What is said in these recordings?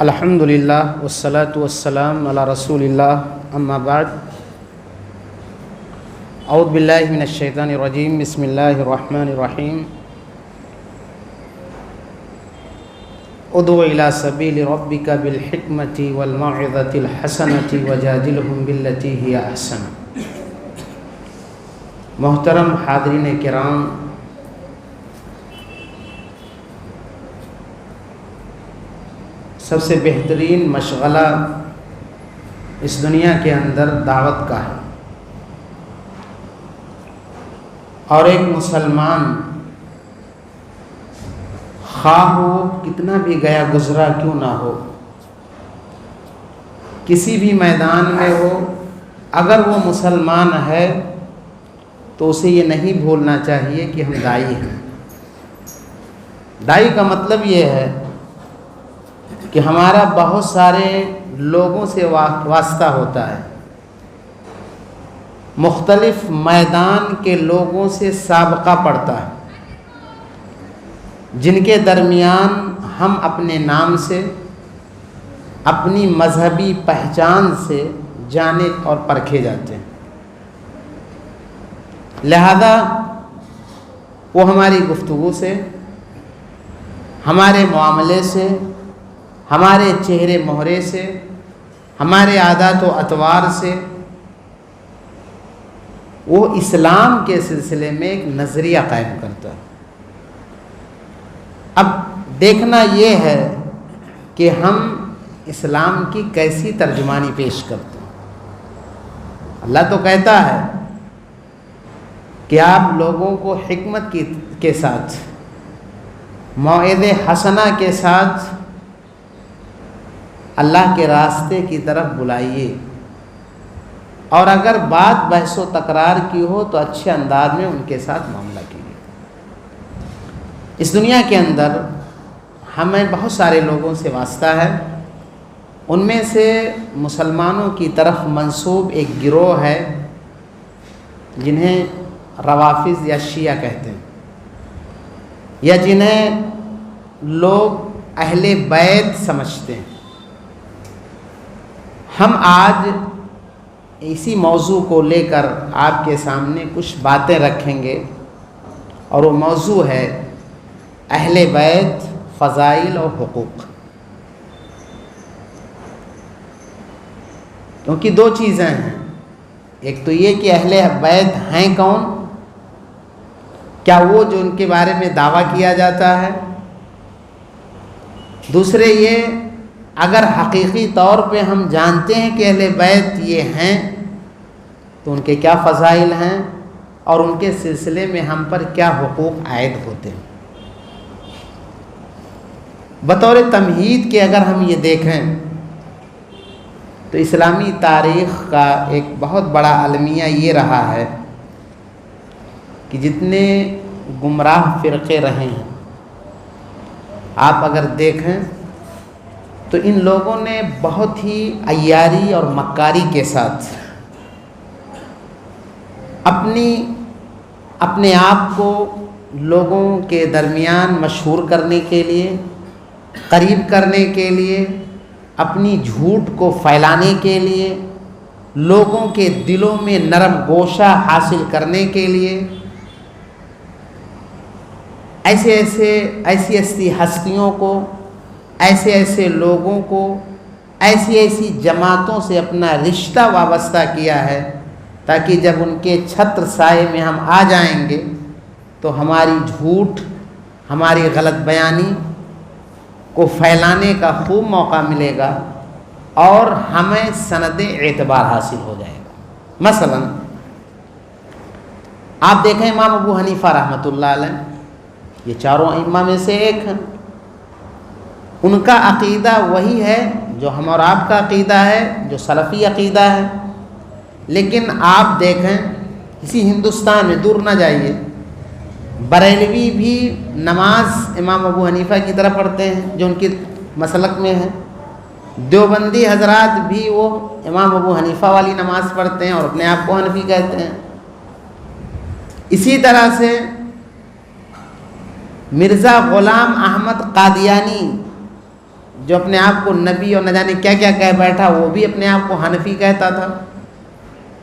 الحمد للہ والصلاة والسلام علی رسول اللہ اما بعد اعوذ باللہ من الشیطان الرجیم بسم اللہ الرحمن الرحیم ادع الی سبیل ربک بالحکمۃ والموعظۃ الحسنۃ وجادلہم باللتی ہی احسن۔ محترم حاضرین کرام، سب سے بہترین مشغلہ اس دنیا کے اندر دعوت کا ہے، اور ایک مسلمان خواہ وہ کتنا بھی گیا گزرا کیوں نہ ہو، کسی بھی میدان میں ہو، اگر وہ مسلمان ہے تو اسے یہ نہیں بھولنا چاہیے کہ ہم داعی ہیں۔ داعی کا مطلب یہ ہے کہ ہمارا بہت سارے لوگوں سے واسطہ ہوتا ہے، مختلف میدان کے لوگوں سے سابقہ پڑتا ہے، جن کے درمیان ہم اپنے نام سے، اپنی مذہبی پہچان سے جانے اور پرکھے جاتے ہیں۔ لہذا وہ ہماری گفتگو سے، ہمارے معاملے سے، ہمارے چہرے مہرے سے، ہمارے عادات و اطوار سے وہ اسلام کے سلسلے میں ایک نظریہ قائم کرتا ہے۔ اب دیکھنا یہ ہے کہ ہم اسلام کی کیسی ترجمانی پیش کرتے ہیں۔ اللہ تو کہتا ہے کہ آپ لوگوں کو حکمت کے ساتھ، موعظہ حسنہ کے ساتھ اللہ کے راستے کی طرف بلائیے، اور اگر بات بحث و تکرار کی ہو تو اچھے انداز میں ان کے ساتھ معاملہ کیجیے۔ اس دنیا کے اندر ہمیں بہت سارے لوگوں سے واسطہ ہے، ان میں سے مسلمانوں کی طرف منسوب ایک گروہ ہے جنہیں روافض یا شیعہ کہتے ہیں، یا جنہیں لوگ اہل بیت سمجھتے ہیں۔ ہم آج اسی موضوع کو لے کر آپ کے سامنے کچھ باتیں رکھیں گے، اور وہ موضوع ہے اہل بیت، فضائل اور حقوق۔ کیونکہ دو چیزیں ہیں، ایک تو یہ کہ اہل بیت ہیں کون، کیا وہ جو ان کے بارے میں دعویٰ کیا جاتا ہے، دوسرے یہ اگر حقیقی طور پہ ہم جانتے ہیں کہ اہل بیت یہ ہیں تو ان کے کیا فضائل ہیں، اور ان کے سلسلے میں ہم پر کیا حقوق عائد ہوتے ہیں۔ بطور تمہید کے اگر ہم یہ دیکھیں تو اسلامی تاریخ کا ایک بہت بڑا المیہ یہ رہا ہے کہ جتنے گمراہ فرقے رہے ہیں، آپ اگر دیکھیں تو ان لوگوں نے بہت ہی عیاری اور مکاری کے ساتھ اپنے آپ کو لوگوں کے درمیان مشہور کرنے کے لیے، قریب کرنے کے لیے، اپنی جھوٹ کو پھیلانے کے لیے، لوگوں کے دلوں میں نرم گوشہ حاصل کرنے کے لیے ایسی ہستیوں کو، ایسے لوگوں کو، ایسی جماعتوں سے اپنا رشتہ وابستہ کیا ہے، تاکہ جب ان کے چھتر سائے میں ہم آ جائیں گے تو ہماری جھوٹ، ہماری غلط بیانی کو پھیلانے کا خوب موقع ملے گا، اور ہمیں سند اعتبار حاصل ہو جائے گا۔ مثلا آپ دیکھیں امام ابو حنیفہ رحمۃ اللہ علیہ، یہ چاروں ائمہ میں سے ایک ہیں، ان کا عقیدہ وہی ہے جو ہم اور آپ کا عقیدہ ہے، جو سلفی عقیدہ ہے۔ لیکن آپ دیکھیں اسی ہندوستان میں، دور نہ جائیے، بریلوی بھی نماز امام ابو حنیفہ کی طرح پڑھتے ہیں جو ان کی مسلک میں ہے، دیوبندی حضرات بھی وہ امام ابو حنیفہ والی نماز پڑھتے ہیں اور اپنے آپ کو حنفی کہتے ہیں۔ اسی طرح سے مرزا غلام احمد قادیانی جو اپنے آپ کو نبی اور نہ جانے کیا کیا کہہ بیٹھا، وہ بھی اپنے آپ کو حنفی کہتا تھا۔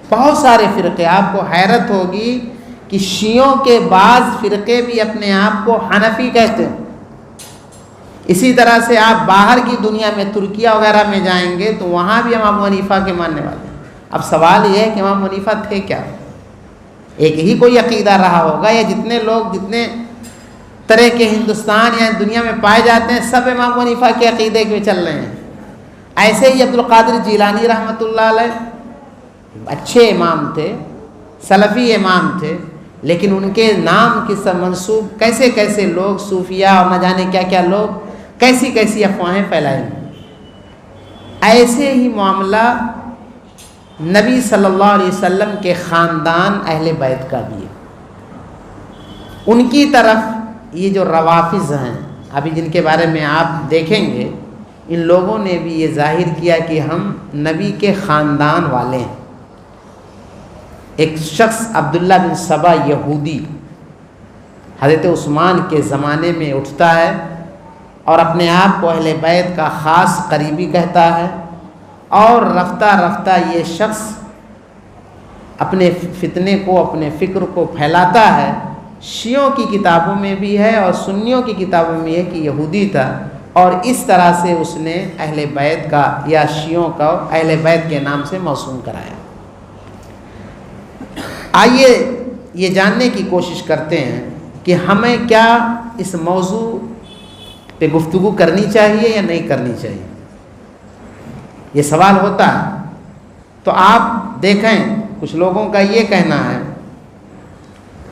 بہت سارے فرقے، آپ کو حیرت ہوگی کہ شیعوں کے بعض فرقے بھی اپنے آپ کو حنفی کہتے ہیں۔ اسی طرح سے آپ باہر کی دنیا میں ترکیہ وغیرہ میں جائیں گے تو وہاں بھی امام ابو حنیفہ کے ماننے والے ہیں۔ اب سوال یہ ہے کہ امام ابو حنیفہ تھے کیا؟ ایک ہی کوئی عقیدہ رہا ہوگا، یا جتنے لوگ جتنے طرح کے ہندوستان یا دنیا میں پائے جاتے ہیں سب امام ابو حنیفہ کے عقیدے کے چل رہے ہیں؟ ایسے ہی عبد القادر جیلانی رحمۃ اللہ علیہ اچھے امام تھے، سلفی امام تھے، لیکن ان کے نام کی سب منسوب کیسے کیسے لوگ صوفیہ اور نہ جانے کیا کیا لوگ کیسی کیسی افواہیں پھیلائیں۔ ایسے ہی معاملہ نبی صلی اللہ علیہ وسلم کے خاندان اہل بیت کا بھی ہے۔ ان کی طرف یہ جو روافض ہیں ابھی جن کے بارے میں آپ دیکھیں گے، ان لوگوں نے بھی یہ ظاہر کیا کہ ہم نبی کے خاندان والے ہیں۔ ایک شخص عبداللہ بن سبا یہودی حضرت عثمان کے زمانے میں اٹھتا ہے اور اپنے آپ کو اہل بیت کا خاص قریبی کہتا ہے، اور رفتہ رفتہ یہ شخص اپنے فتنے کو، اپنے فکر کو پھیلاتا ہے۔ شیعوں کی کتابوں میں بھی ہے اور سنیوں کی کتابوں میں ہے کہ یہودی تھا، اور اس طرح سے اس نے اہل بیت کا یا شیعوں کا اہل بیت کے نام سے موسوم کرایا۔ آئیے یہ جاننے کی کوشش کرتے ہیں کہ ہمیں کیا اس موضوع پہ گفتگو کرنی چاہیے یا نہیں کرنی چاہیے، یہ سوال ہوتا ہے۔ تو آپ دیکھیں کچھ لوگوں کا یہ کہنا ہے،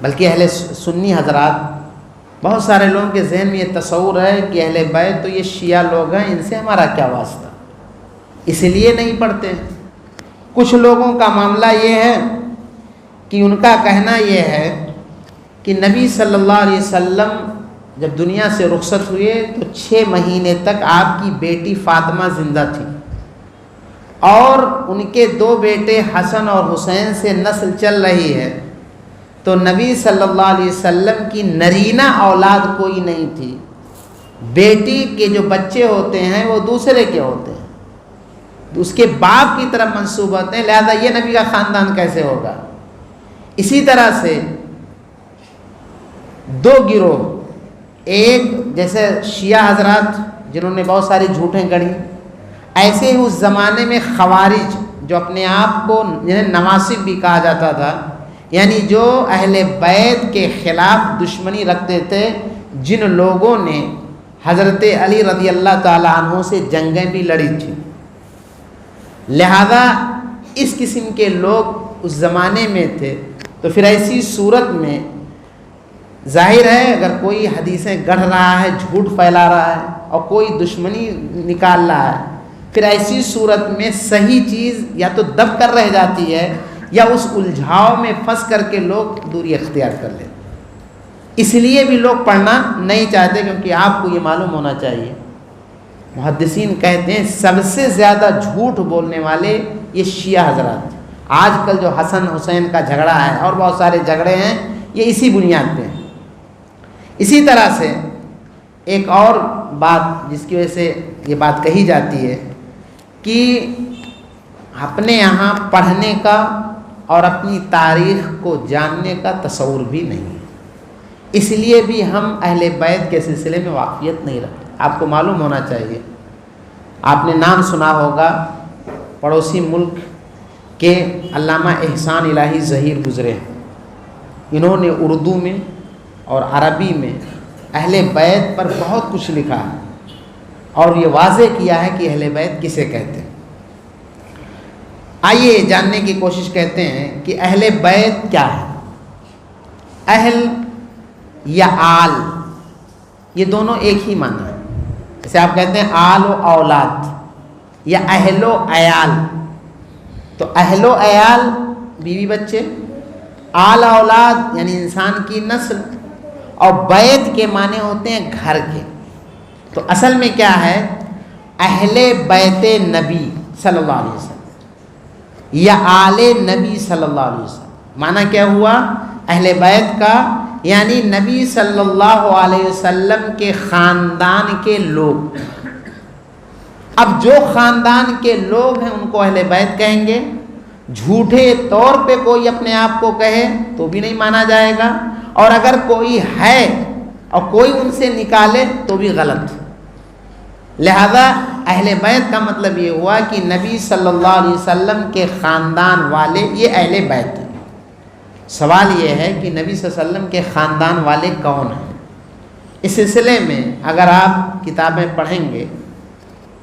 بلکہ اہل سنی حضرات، بہت سارے لوگوں کے ذہن میں یہ تصور ہے کہ اہل بیت تو یہ شیعہ لوگ ہیں، ان سے ہمارا کیا واسطہ، اس لیے نہیں پڑھتے۔ کچھ لوگوں کا معاملہ یہ ہے کہ ان کا کہنا یہ ہے کہ نبی صلی اللہ علیہ وسلم جب دنیا سے رخصت ہوئے تو 6 مہینے تک آپ کی بیٹی فاطمہ زندہ تھی، اور ان کے 2 بیٹے حسن اور حسین سے نسل چل رہی ہے، تو نبی صلی اللہ علیہ وسلم کی نرینہ اولاد کوئی نہیں تھی۔ بیٹی کے جو بچے ہوتے ہیں وہ دوسرے کے ہوتے ہیں، اس کے باپ کی طرف منسوب ہوتے ہیں، لہذا یہ نبی کا خاندان کیسے ہوگا؟ اسی طرح سے 2 گروہ، ایک جیسے شیعہ حضرات جنہوں نے بہت ساری جھوٹیں گڑھی، ایسے ہی اس زمانے میں خوارج جو اپنے آپ کو جنہیں نواسب بھی کہا جاتا تھا، یعنی جو اہل بیت کے خلاف دشمنی رکھتے تھے، جن لوگوں نے حضرت علی رضی اللہ تعالیٰ عنہ سے جنگیں بھی لڑی تھیں۔ لہذا اس قسم کے لوگ اس زمانے میں تھے، تو پھر ایسی صورت میں ظاہر ہے اگر کوئی حدیثیں گڑھ رہا ہے، جھوٹ پھیلا رہا ہے اور کوئی دشمنی نکال رہا ہے، پھر ایسی صورت میں صحیح چیز یا تو دب کر رہ جاتی ہے یا اس الجھاؤ میں پھنس کر کے لوگ دوری اختیار کر لیتے۔ اس لیے بھی لوگ پڑھنا نہیں چاہتے، کیونکہ آپ کو یہ معلوم ہونا چاہیے، محدثین کہتے ہیں سب سے زیادہ جھوٹ بولنے والے یہ شیعہ حضرات ہیں۔ آج کل جو حسن حسین کا جھگڑا ہے اور بہت سارے جھگڑے ہیں، یہ اسی بنیاد پہ ہیں۔ اسی طرح سے ایک اور بات جس کی وجہ سے یہ بات کہی جاتی ہے کہ اپنے یہاں پڑھنے کا اور اپنی تاریخ کو جاننے کا تصور بھی نہیں ہے، اس لیے بھی ہم اہل بیت کے سلسلے میں واقفیت نہیں رکھتے۔ آپ کو معلوم ہونا چاہیے، آپ نے نام سنا ہوگا پڑوسی ملک کے علامہ احسان الہی ظہیر گزرے ہیں، انہوں نے اردو میں اور عربی میں اہل بیت پر بہت کچھ لکھا ہے اور یہ واضح کیا ہے کہ اہل بیت کسے کہتے ہیں۔ آئیے جاننے کی کوشش کرتے ہیں کہ اہل بیت کیا ہے۔ اہل یا آل، یہ دونوں ایک ہی معنی ہے۔ جیسے آپ کہتے ہیں آل و اولاد یا اہل و عیال، تو اہل و عیال بیوی بچے، آل اولاد یعنی انسان کی نسل، اور بیت کے معنی ہوتے ہیں گھر کے۔ تو اصل میں کیا ہے، اہل بیت نبی صلی اللہ علیہ وسلم یا آل نبی صلی اللہ علیہ وسلم، معنی کیا ہوا اہل بیت کا، یعنی نبی صلی اللہ علیہ وسلم کے خاندان کے لوگ۔ اب جو خاندان کے لوگ ہیں ان کو اہل بیت کہیں گے، جھوٹے طور پہ کوئی اپنے آپ کو کہے تو بھی نہیں مانا جائے گا، اور اگر کوئی ہے اور کوئی ان سے نکالے تو بھی غلط۔ لہذا اہل بیت کا مطلب یہ ہوا کہ نبی صلی اللہ علیہ وسلم کے خاندان والے یہ اہل بیت ہیں۔ سوال یہ ہے کہ نبی صلی اللہ علیہ وسلم کے خاندان والے کون ہیں؟ اس سلسلے میں اگر آپ کتابیں پڑھیں گے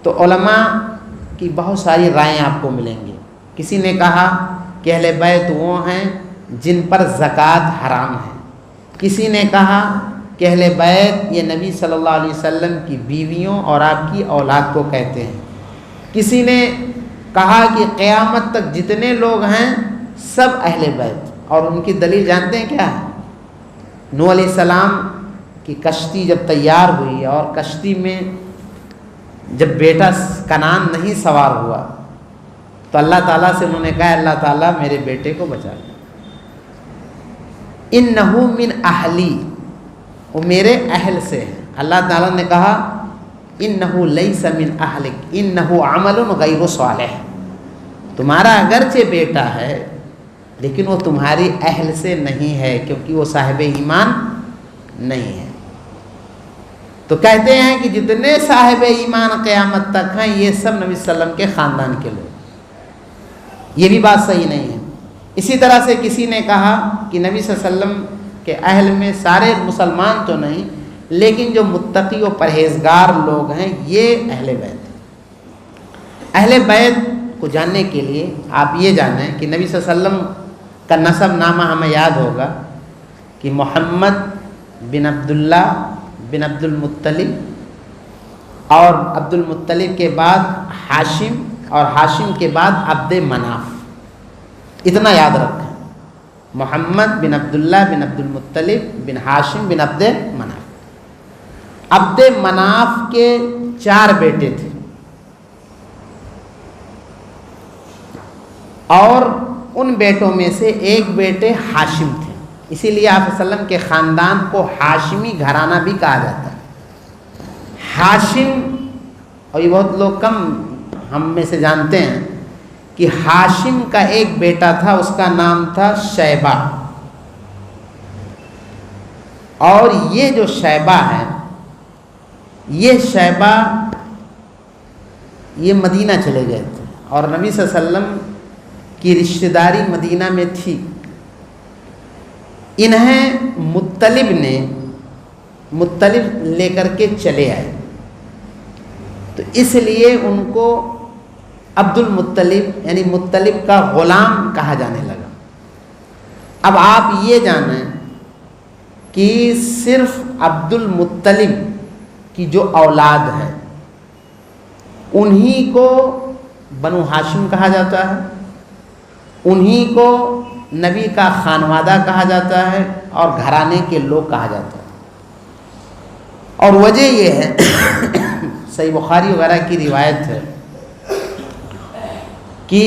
تو علماء کی بہت ساری رائیں آپ کو ملیں گی۔ کسی نے کہا کہ اہل بیت وہ ہیں جن پر زکوٰۃ حرام ہے، کسی نے کہا کہ اہل بیت یہ نبی صلی اللہ علیہ وسلم کی بیویوں اور آپ کی اولاد کو کہتے ہیں، کسی نے کہا کہ قیامت تک جتنے لوگ ہیں سب اہل بیت، اور ان کی دلیل جانتے ہیں کیا ہے؟ نوح علیہ السلام کی کشتی جب تیار ہوئی اور کشتی میں جب بیٹا کنعان نہیں سوار ہوا تو اللہ تعالیٰ سے انہوں نے کہا اللہ تعالیٰ میرے بیٹے کو بچا لے، انہو من اہلی، وہ میرے اہل سے ہے۔ اللہ تعالیٰ نے کہا انہو لیس من اہلک انہو عمل غیر صالح، تمہارا اگرچہ بیٹا ہے لیکن وہ تمہاری اہل سے نہیں ہے کیونکہ وہ صاحب ایمان نہیں ہے۔ تو کہتے ہیں کہ جتنے صاحب ایمان قیامت تک ہیں یہ سب نبی صلی اللہ علیہ وسلم کے خاندان کے لوگ، یہ بھی بات صحیح نہیں ہے۔ اسی طرح سے کسی نے کہا کہ نبی صلی اللہ علیہ وسلم کے اہل میں سارے مسلمان تو نہیں لیکن جو متقی و پرہیزگار لوگ ہیں یہ اہل بیت ہیں۔ اہل بیت کو جاننے کے لیے آپ یہ جانیں کہ نبی صلی اللہ علیہ وسلم کا نسب نامہ ہمیں یاد ہوگا کہ محمد بن عبداللہ بن عبد المطلب، اور عبد المطلب کے بعد ہاشم، اور ہاشم کے بعد عبد مناف، اتنا یاد رکھیں، محمد بن عبداللہ بن عبد المطلب بن ہاشم بن عبد مناف۔ عبد مناف کے 4 بیٹے تھے اور ان بیٹوں میں سے ایک بیٹے ہاشم تھے، اسی لیے آپ صلی اللہ علیہ وسلم کے خاندان کو ہاشمی گھرانہ بھی کہا جاتا ہے۔ ہاشم، اور یہ بہت لوگ کم ہم میں سے جانتے ہیں کہ ہاشم کا ایک بیٹا تھا، اس کا نام تھا شیبہ، اور یہ جو شیبہ ہے یہ شیبہ یہ مدینہ چلے گئے تھے اور نبی صلی اللہ علیہ وسلم کی رشتہ داری مدینہ میں تھی۔ انہیں مطلب لے کر کے چلے آئے، تو اس لیے ان کو عبد المطلب یعنی مطلب کا غلام کہا جانے لگا۔ اب آپ یہ جانیں کہ صرف عبد المطلب کی جو اولاد ہے انہی کو بنو ہاشم کہا جاتا ہے، انہی کو نبی کا خانوادہ کہا جاتا ہے اور گھرانے کے لوگ کہا جاتا ہے۔ اور وجہ یہ ہے صحیح بخاری وغیرہ کی روایت ہے کہ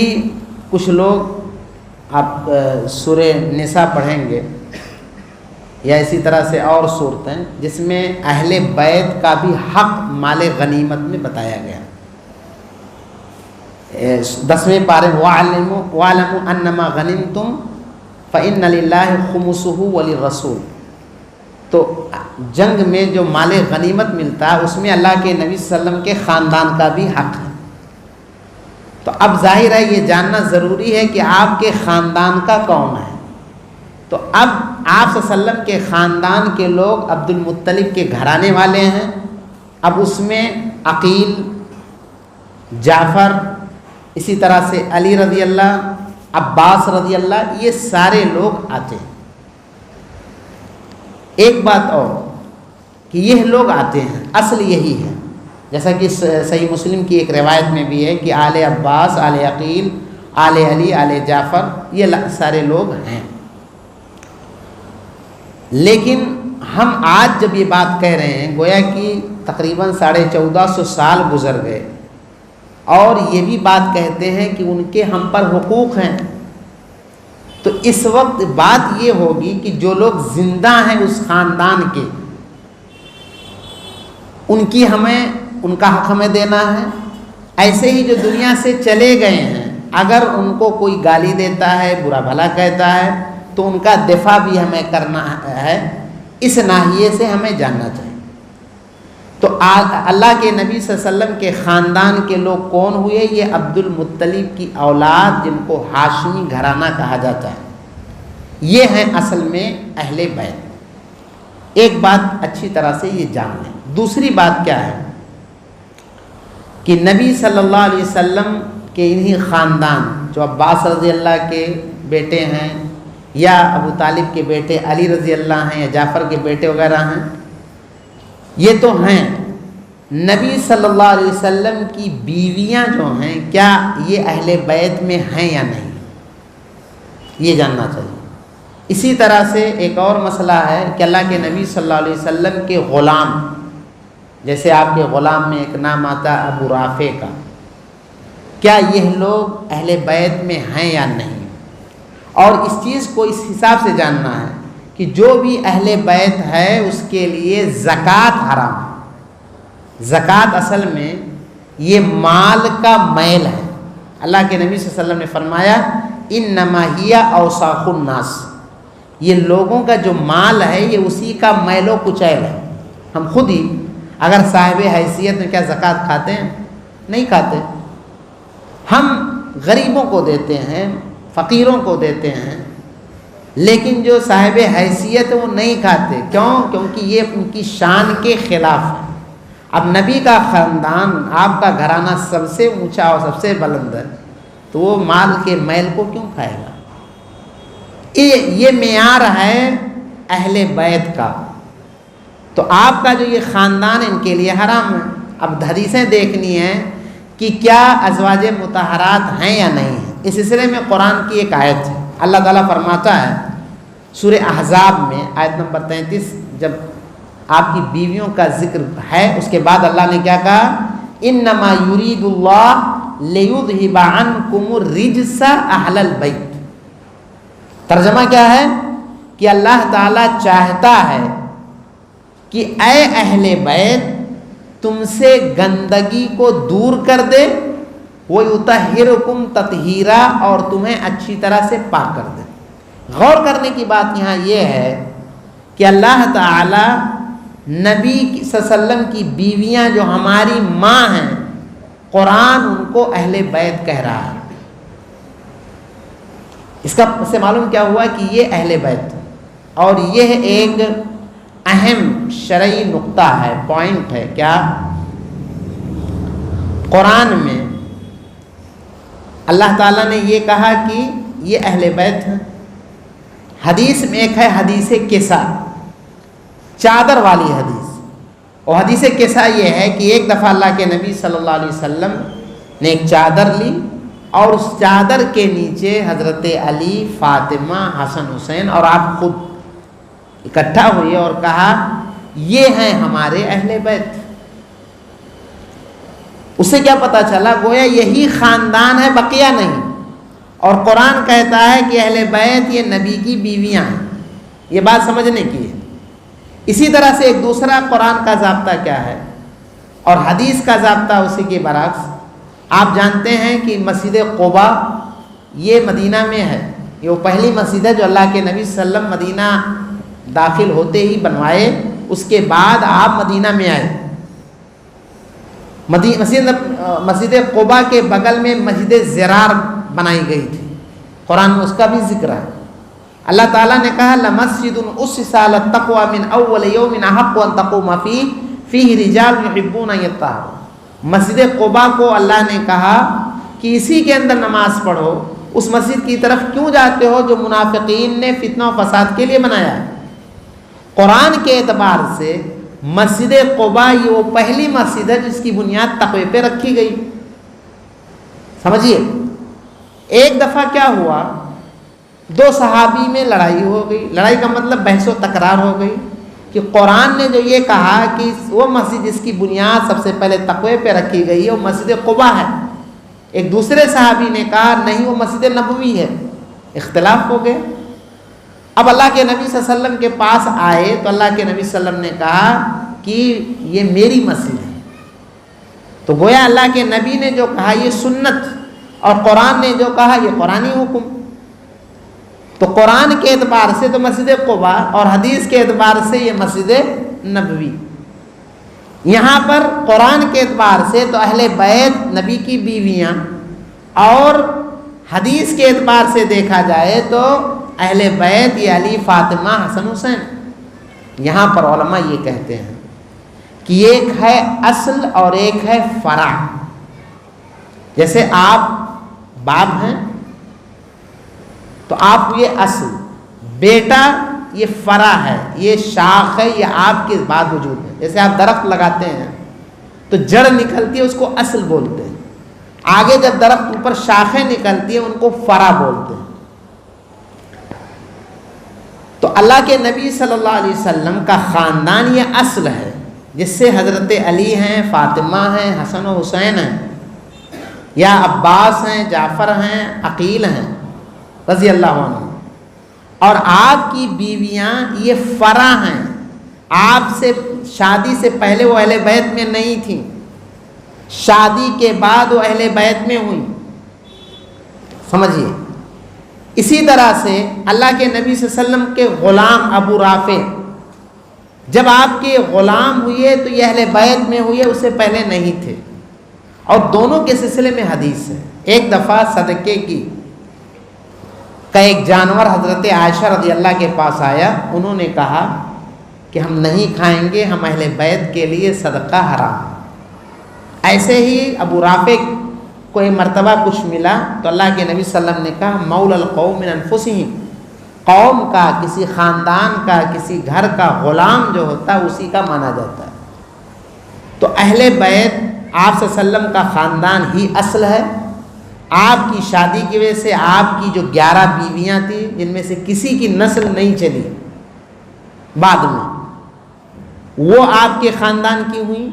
کچھ لوگ آپ سورہ نساء پڑھیں گے یا اسی طرح سے اور صورتیں جس میں اہل بیت کا بھی حق مال غنیمت میں بتایا گیا۔ 10ویں پارے وَاعْلَمُوا أَنَّمَا غَنِمْتُمْ فَإِنَّ لِلَّهِ خُمُسُهُ وَلِلرَّسُولِ، تو جنگ میں جو مال غنیمت ملتا ہے اس میں اللہ کے نبی صلی اللہ علیہ وسلم کے خاندان کا بھی حق ہے۔ تو اب ظاہر ہے یہ جاننا ضروری ہے کہ آپ کے خاندان کا کون ہے۔ تو اب آپ صلی اللہ علیہ وسلم کے خاندان کے لوگ عبد المطلب کے گھرانے والے ہیں، اب اس میں عقیل، جعفر، اسی طرح سے علی رضی اللہ، عباس رضی اللہ، یہ سارے لوگ آتے ہیں۔ ایک بات اور کہ یہ لوگ آتے ہیں، اصل یہی ہے، جیسا کہ صحیح مسلم کی ایک روایت میں بھی ہے کہ آل عباس، آل عقیل، آل علی، آل جعفر، یہ سارے لوگ ہیں۔ لیکن ہم آج جب یہ بات کہہ رہے ہیں گویا کہ تقریباً 1450 سال گزر گئے اور یہ بھی بات کہتے ہیں کہ ان کے ہم پر حقوق ہیں، تو اس وقت بات یہ ہوگی کہ جو لوگ زندہ ہیں اس خاندان کے، ان کی ہمیں ان کا حق ہمیں دینا ہے، ایسے ہی جو دنیا سے چلے گئے ہیں، اگر ان کو کوئی گالی دیتا ہے، برا بھلا کہتا ہے، تو ان کا دفاع بھی ہمیں کرنا ہے، اس ناحیے سے ہمیں جاننا چاہیے۔ تو اللہ کے نبی صلی اللہ علیہ وسلم کے خاندان کے لوگ کون ہوئے؟ یہ عبد المطلب کی اولاد، جن کو ہاشمی گھرانہ کہا جاتا ہے، یہ ہیں اصل میں اہل بیت۔ ایک بات اچھی طرح سے یہ جان لیں۔ دوسری بات کیا ہے کہ نبی صلی اللہ علیہ وسلم کے انہی خاندان، جو عباس رضی اللہ کے بیٹے ہیں، یا ابو طالب کے بیٹے علی رضی اللہ ہیں، یا جعفر کے بیٹے وغیرہ ہیں، یہ تو ہیں۔ نبی صلی اللہ علیہ وسلم کی بیویاں جو ہیں، کیا یہ اہل بیت میں ہیں یا نہیں، یہ جاننا چاہیے۔ اسی طرح سے ایک اور مسئلہ ہے کہ اللہ کے نبی صلی اللہ علیہ وسلم کے غلام، جیسے آپ کے غلام میں ایک نام آتا ہے ابو رافع کا، کیا یہ لوگ اہل بیت میں ہیں یا نہیں؟ اور اس چیز کو اس حساب سے جاننا ہے کہ جو بھی اہل بیت ہے اس کے لیے زکوٰۃ حرام ہے۔ زکوٰۃ اصل میں یہ مال کا میل ہے۔ اللہ کے نبی صلی اللہ علیہ وسلم نے فرمایا انما ہی اوساخ الناس، یہ لوگوں کا جو مال ہے یہ اسی کا میل و کچیل ہے۔ ہم خود ہی اگر صاحب حیثیت میں کیا زکوٰۃ کھاتے ہیں؟ نہیں کھاتے۔ ہم غریبوں کو دیتے ہیں، فقیروں کو دیتے ہیں، لیکن جو صاحب حیثیت وہ نہیں کھاتے۔ کیوں؟ کیونکہ یہ ان کی شان کے خلاف ہے۔ اب نبی کا خاندان، آپ کا گھرانہ سب سے اونچا اور سب سے بلند ہے، تو وہ مال کے میل کو کیوں کھائے گا؟ یہ معیار ہے اہل بیت کا۔ تو آپ کا جو یہ خاندان ان کے لیے حرام ہے۔ اب حدیثیں دیکھنی ہیں کہ کیا ازواج مطہرات ہیں یا نہیں ہیں۔ اس سلسلے میں قرآن کی ایک آیت ہے، اللہ تعالیٰ فرماتا ہے سورہ احزاب میں آیت نمبر 33، جب آپ کی بیویوں کا ذکر ہے، اس کے بعد اللہ نے کیا کہا؟ انما یرید اللہ لیذھب عنکم الرجس اہل البیت۔ ترجمہ کیا ہے کہ اللہ تعالیٰ چاہتا ہے کہ اے اہل بیت تم سے گندگی کو دور کر دے، وَيُطَهِّرُكُمْ تَطْهِيرًا، اور تمہیں اچھی طرح سے پاک کر دے۔ غور کرنے کی بات یہاں یہ ہے کہ اللہ تعالی نبی صلی اللہ علیہ وسلم کی بیویاں جو ہماری ماں ہیں، قرآن ان کو اہل بیت کہہ رہا ہے۔ اس کا سے معلوم کیا ہوا کہ یہ اہل بیت، اور یہ ایک اہم شرعی نقطہ ہے، پوائنٹ ہے۔ کیا؟ قرآن میں اللہ تعالیٰ نے یہ کہا کہ یہ اہل بیت ہیں۔ حدیث میں ایک ہے حدیث کسا، چادر والی حدیث، اور حدیث کسا یہ ہے کہ ایک دفعہ اللہ کے نبی صلی اللہ علیہ وسلم نے ایک چادر لی، اور اس چادر کے نیچے حضرت علی، فاطمہ، حسن، حسین اور آپ خود اکٹھا ہوئے اور کہا یہ ہیں ہمارے اہل بیت۔ اسے کیا پتہ چلا؟ گویا یہی خاندان ہے، بقیہ نہیں۔ اور قرآن کہتا ہے کہ اہل بیت یہ نبی کی بیویاں ہیں۔ یہ بات سمجھنے کی ہے۔ اسی طرح سے ایک دوسرا قرآن کا ضابطہ کیا ہے اور حدیث کا ضابطہ اسی کے برعکس۔ آپ جانتے ہیں کہ مسجد قباء یہ مدینہ میں ہے، یہ وہ پہلی مسجد ہے جو اللہ کے نبی صلی اللہ علیہ وسلم مدینہ داخل ہوتے ہی بنوائے، اس کے بعد آپ مدینہ میں آئے۔ مسجد قباء کے بغل میں مسجد زرار بنائی گئی تھی، قرآن میں اس کا بھی ذکر ہے۔ اللہ تعالیٰ نے کہا لَمَسْجِدٌ أُسِّسَ عَلَى التَّقْوَى مِنْ أَوَّلِ يَوْمٍ أَحَقُّ أَن تَقُومَ فِيهِ رِجَالٌ يُحِبُّونَ أَن يَطَّهَّرُوا۔ مسجد قباء کو اللہ نے کہا کہ اسی کے اندر نماز پڑھو، اس مسجد کی طرف کیوں جاتے ہو جو منافقین نے فتنہ و فساد کے لیے بنایا ہے؟ قرآن کے اعتبار سے مسجد قباء یہ وہ پہلی مسجد ہے جس کی بنیاد تقوی پہ رکھی گئی۔ سمجھیے، ایک دفعہ کیا ہوا، دو صحابی میں لڑائی ہو گئی۔ لڑائی کا مطلب بحث و تکرار ہو گئی کہ قرآن نے جو یہ کہا کہ وہ مسجد جس کی بنیاد سب سے پہلے تقوی پہ رکھی گئی ہے وہ مسجد قباء ہے۔ ایک دوسرے صحابی نے کہا نہیں وہ مسجد نبوی ہے۔ اختلاف ہو گئے۔ اب اللہ کے نبی صلی اللہ علیہ وسلم کے پاس آئے تو اللہ کے نبی صلی اللہ علیہ وسلم نے کہا کہ یہ میری مسجد ہے، تو گویا اللہ کے نبی نے جو کہا یہ سنت، اور قرآن نے جو کہا یہ قرآنی حکم۔ تو قرآن کے اعتبار سے تو مسجد قباء، اور حدیث کے اعتبار سے یہ مسجد نبوی۔ یہاں پر قرآن کے اعتبار سے تو اہل بیت نبی کی بیویاں، اور حدیث کے اعتبار سے دیکھا جائے تو اہل بیت یہ علی، فاطمہ، حسن، حسین۔ یہاں پر علماء یہ کہتے ہیں کہ ایک ہے اصل اور ایک ہے فرع۔ جیسے آپ باپ ہیں تو آپ یہ اصل، بیٹا یہ فرع ہے، یہ شاخ ہے، یہ آپ کے بعد وجود ہے۔ جیسے آپ درخت لگاتے ہیں تو جڑ نکلتی ہے، اس کو اصل بولتے ہیں، آگے جب درخت اوپر شاخیں نکلتی ہیں ان کو فرع بولتے ہیں۔ تو اللہ کے نبی صلی اللہ علیہ وسلم کا خاندان یہ اصل ہے، جس سے حضرت علی ہیں، فاطمہ ہیں، حسن و حسین ہیں، یا عباس ہیں، جعفر ہیں، عقیل ہیں رضی اللہ عنہ۔ اور آپ کی بیویاں یہ فرع ہیں، آپ سے شادی سے پہلے وہ اہل بیت میں نہیں تھیں، شادی کے بعد وہ اہل بیت میں ہوئیں، سمجھیے۔ اسی طرح سے اللہ کے نبی صلی اللہ علیہ وسلم کے غلام ابو رافع، جب آپ کے غلام ہوئے تو یہ اہل بیت میں ہوئے، اس سے پہلے نہیں تھے۔ اور دونوں کے سلسلے میں حدیث ہے۔ ایک دفعہ صدقے کی کا ایک جانور حضرت عائشہ رضی اللہ کے پاس آیا، انہوں نے کہا کہ ہم نہیں کھائیں گے، ہم اہل بیت کے لیے صدقہ حرام۔ ایسے ہی ابو رافع کو ایک مرتبہ کچھ ملا تو اللہ کے نبی صلی اللہ علیہ وسلم نے کہا مولا القوم من انفسہم، قوم کا، کسی خاندان کا، کسی گھر کا غلام جو ہوتا ہے اسی کا مانا جاتا ہے۔ تو اہل بیت آپ صلی اللہ علیہ وسلم کا خاندان ہی اصل ہے۔ آپ کی شادی کی وجہ سے آپ کی جو 11 بیویاں تھیں جن میں سے کسی کی نسل نہیں چلی بعد میں، وہ آپ کے خاندان کی ہوئیں۔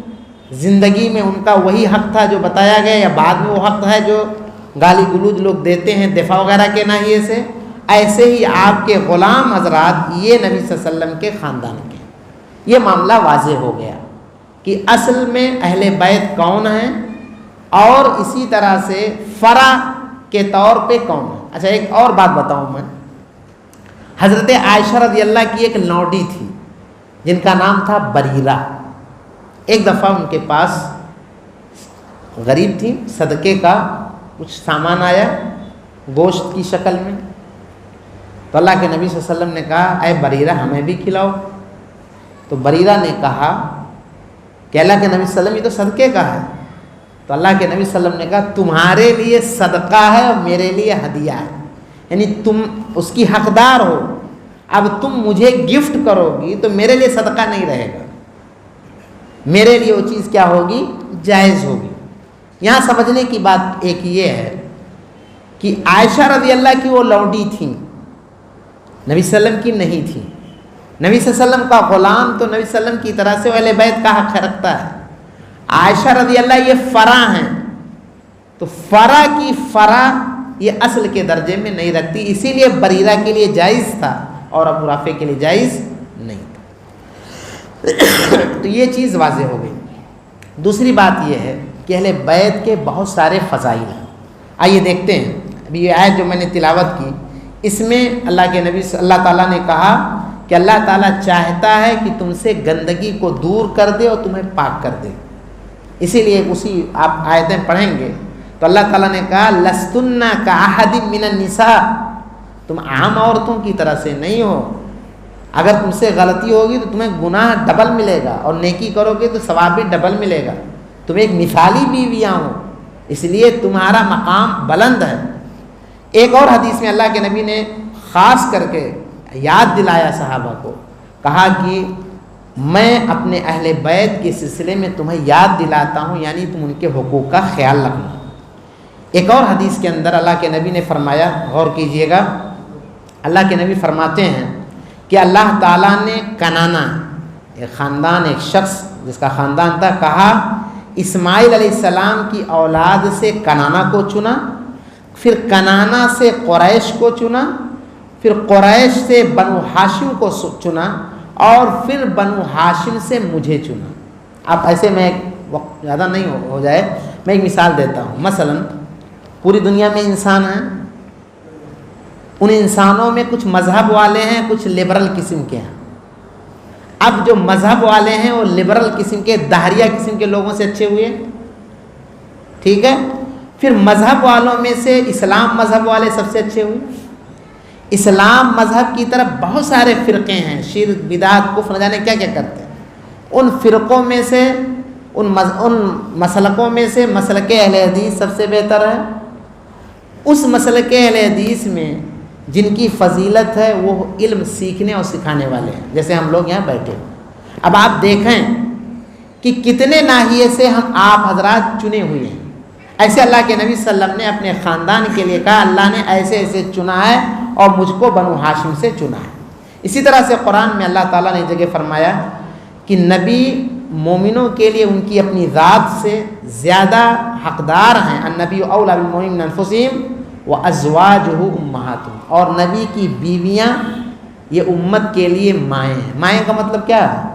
زندگی میں ان کا وہی حق تھا جو بتایا گیا، یا بعد میں وہ حق ہے جو گالی گلوچ لوگ دیتے ہیں دفاع وغیرہ کے ناحیے سے، ایسے ہی آپ کے غلام حضرات یہ نبی صلی اللہ علیہ وسلم کے خاندان کے۔ یہ معاملہ واضح ہو گیا کہ اصل میں اہل بیت کون ہیں، اور اسی طرح سے فرع کے طور پہ کون ہے۔ اچھا ایک اور بات بتاؤں میں، حضرت عائشہ رضی اللہ کی ایک لونڈی تھی جن کا نام تھا بریرہ۔ ایک دفعہ ان کے پاس غریب تھی، صدقے کا کچھ سامان آیا گوشت کی شکل میں، تو اللہ کے نبی صلی اللہ علیہ وسلم نے کہا اے بریرہ ہمیں بھی کھلاؤ۔ تو بریرہ نے کہا کہ اللہ کے نبی صلی اللہ علیہ وسلم یہ تو صدقے کا ہے۔ تو اللہ کے نبی صلی اللہ علیہ وسلم نے کہا تمہارے لیے صدقہ ہے اور میرے لیے ہدیہ ہے، یعنی تم اس کی حقدار ہو، اب تم مجھے گفٹ کرو گی تو میرے لیے صدقہ نہیں رہے گا، میرے لیے وہ چیز کیا ہوگی، جائز ہوگی۔ یہاں سمجھنے کی بات ایک یہ ہے کہ عائشہ رضی اللہ کی وہ لونڈی تھیں، نبی صلی اللہ علیہ وسلم کی نہیں تھی۔ نبی صلی اللہ علیہ وسلم کا غلام تو نبی صلی اللہ علیہ وسلم کی طرح سے اہل بیت کا حق رکھتا ہے۔ عائشہ رضی اللہ یہ فرع ہیں، تو فرع کی فرع یہ اصل کے درجے میں نہیں رکھتی، اسی لیے بریرہ کے لیے جائز تھا اور ابو رافع کے لیے جائز نہیں تھا۔ تو یہ چیز واضح ہو گئی۔ دوسری بات یہ ہے کہ اہل بیت کے بہت سارے فضائل ہیں۔ آئیے دیکھتے ہیں، ابھی یہ آیت جو میں نے تلاوت کی اس میں اللہ کے نبی اللہ تعالیٰ نے کہا کہ اللہ تعالیٰ چاہتا ہے کہ تم سے گندگی کو دور کر دے اور تمہیں پاک کر دے۔ اسی لیے اسی آپ آیتیں پڑھیں گے تو اللہ تعالیٰ نے کہا لستن کاحد من النساء، تم عام عورتوں کی طرح سے نہیں ہو، اگر تم سے غلطی ہوگی تو تمہیں گناہ ڈبل ملے گا اور نیکی کرو گے تو ثواب بھی ڈبل ملے گا، تم ایک مثالی بیویاں ہو، اس لیے تمہارا مقام بلند ہے۔ ایک اور حدیث میں اللہ کے نبی نے خاص کر کے یاد دلایا صحابہ کو، کہا کہ میں اپنے اہل بیت کے سلسلے میں تمہیں یاد دلاتا ہوں، یعنی تم ان کے حقوق کا خیال رکھنا۔ ایک اور حدیث کے اندر اللہ کے نبی نے فرمایا، غور کیجئے گا، اللہ کے نبی فرماتے ہیں کہ اللہ تعالیٰ نے کنانا، ایک خاندان، ایک شخص جس کا خاندان تھا، کہا اسماعیل علیہ السلام کی اولاد سے کنانا کو چنا، پھر کنانا سے قریش کو چنا، پھر قریش سے بنو ہاشم کو چنا، اور پھر بنو ہاشم سے مجھے چنا۔ اب ایسے میں وقت زیادہ نہیں ہو جائے، میں ایک مثال دیتا ہوں. مثلا پوری دنیا میں انسان ہیں، ان انسانوں میں کچھ مذہب والے ہیں، کچھ لبرل قسم کے ہیں. اب جو مذہب والے ہیں وہ لبرل قسم کے، دہریہ قسم کے لوگوں سے اچھے ہوئے، ٹھیک ہے. پھر مذہب والوں میں سے اسلام مذہب والے سب سے اچھے ہوئے. اسلام مذہب کی طرف بہت سارے فرقے ہیں، شرک بدعت کفر نہ جانے کیا کیا کرتے ہیں. ان فرقوں میں سے ان مسلکوں میں سے مسلک اہل حدیث سب سے بہتر ہے. اس مسلک اہل حدیث میں جن کی فضیلت ہے وہ علم سیکھنے اور سکھانے والے ہیں، جیسے ہم لوگ یہاں بیٹھے. اب آپ دیکھیں کہ کتنے ناحیے سے ہم آپ حضرات چنے ہوئے ہیں. ایسے اللہ کے نبی صلی اللہ علیہ وسلم نے اپنے خاندان کے لیے کہا اللہ نے ایسے ایسے چنا ہے اور مجھ کو بنو ہاشم سے چنا ہے. اسی طرح سے قرآن میں اللہ تعالیٰ نے جگہ فرمایا کہ نبی مومنوں کے لیے ان کی اپنی ذات سے زیادہ حقدار ہیں. النبی اولی بالمؤمنین من انفسہم وازواجہ امہاتہم، اور نبی کی بیویاں یہ امت کے لیے مائیں ہیں. مائیں کا مطلب کیا ہے؟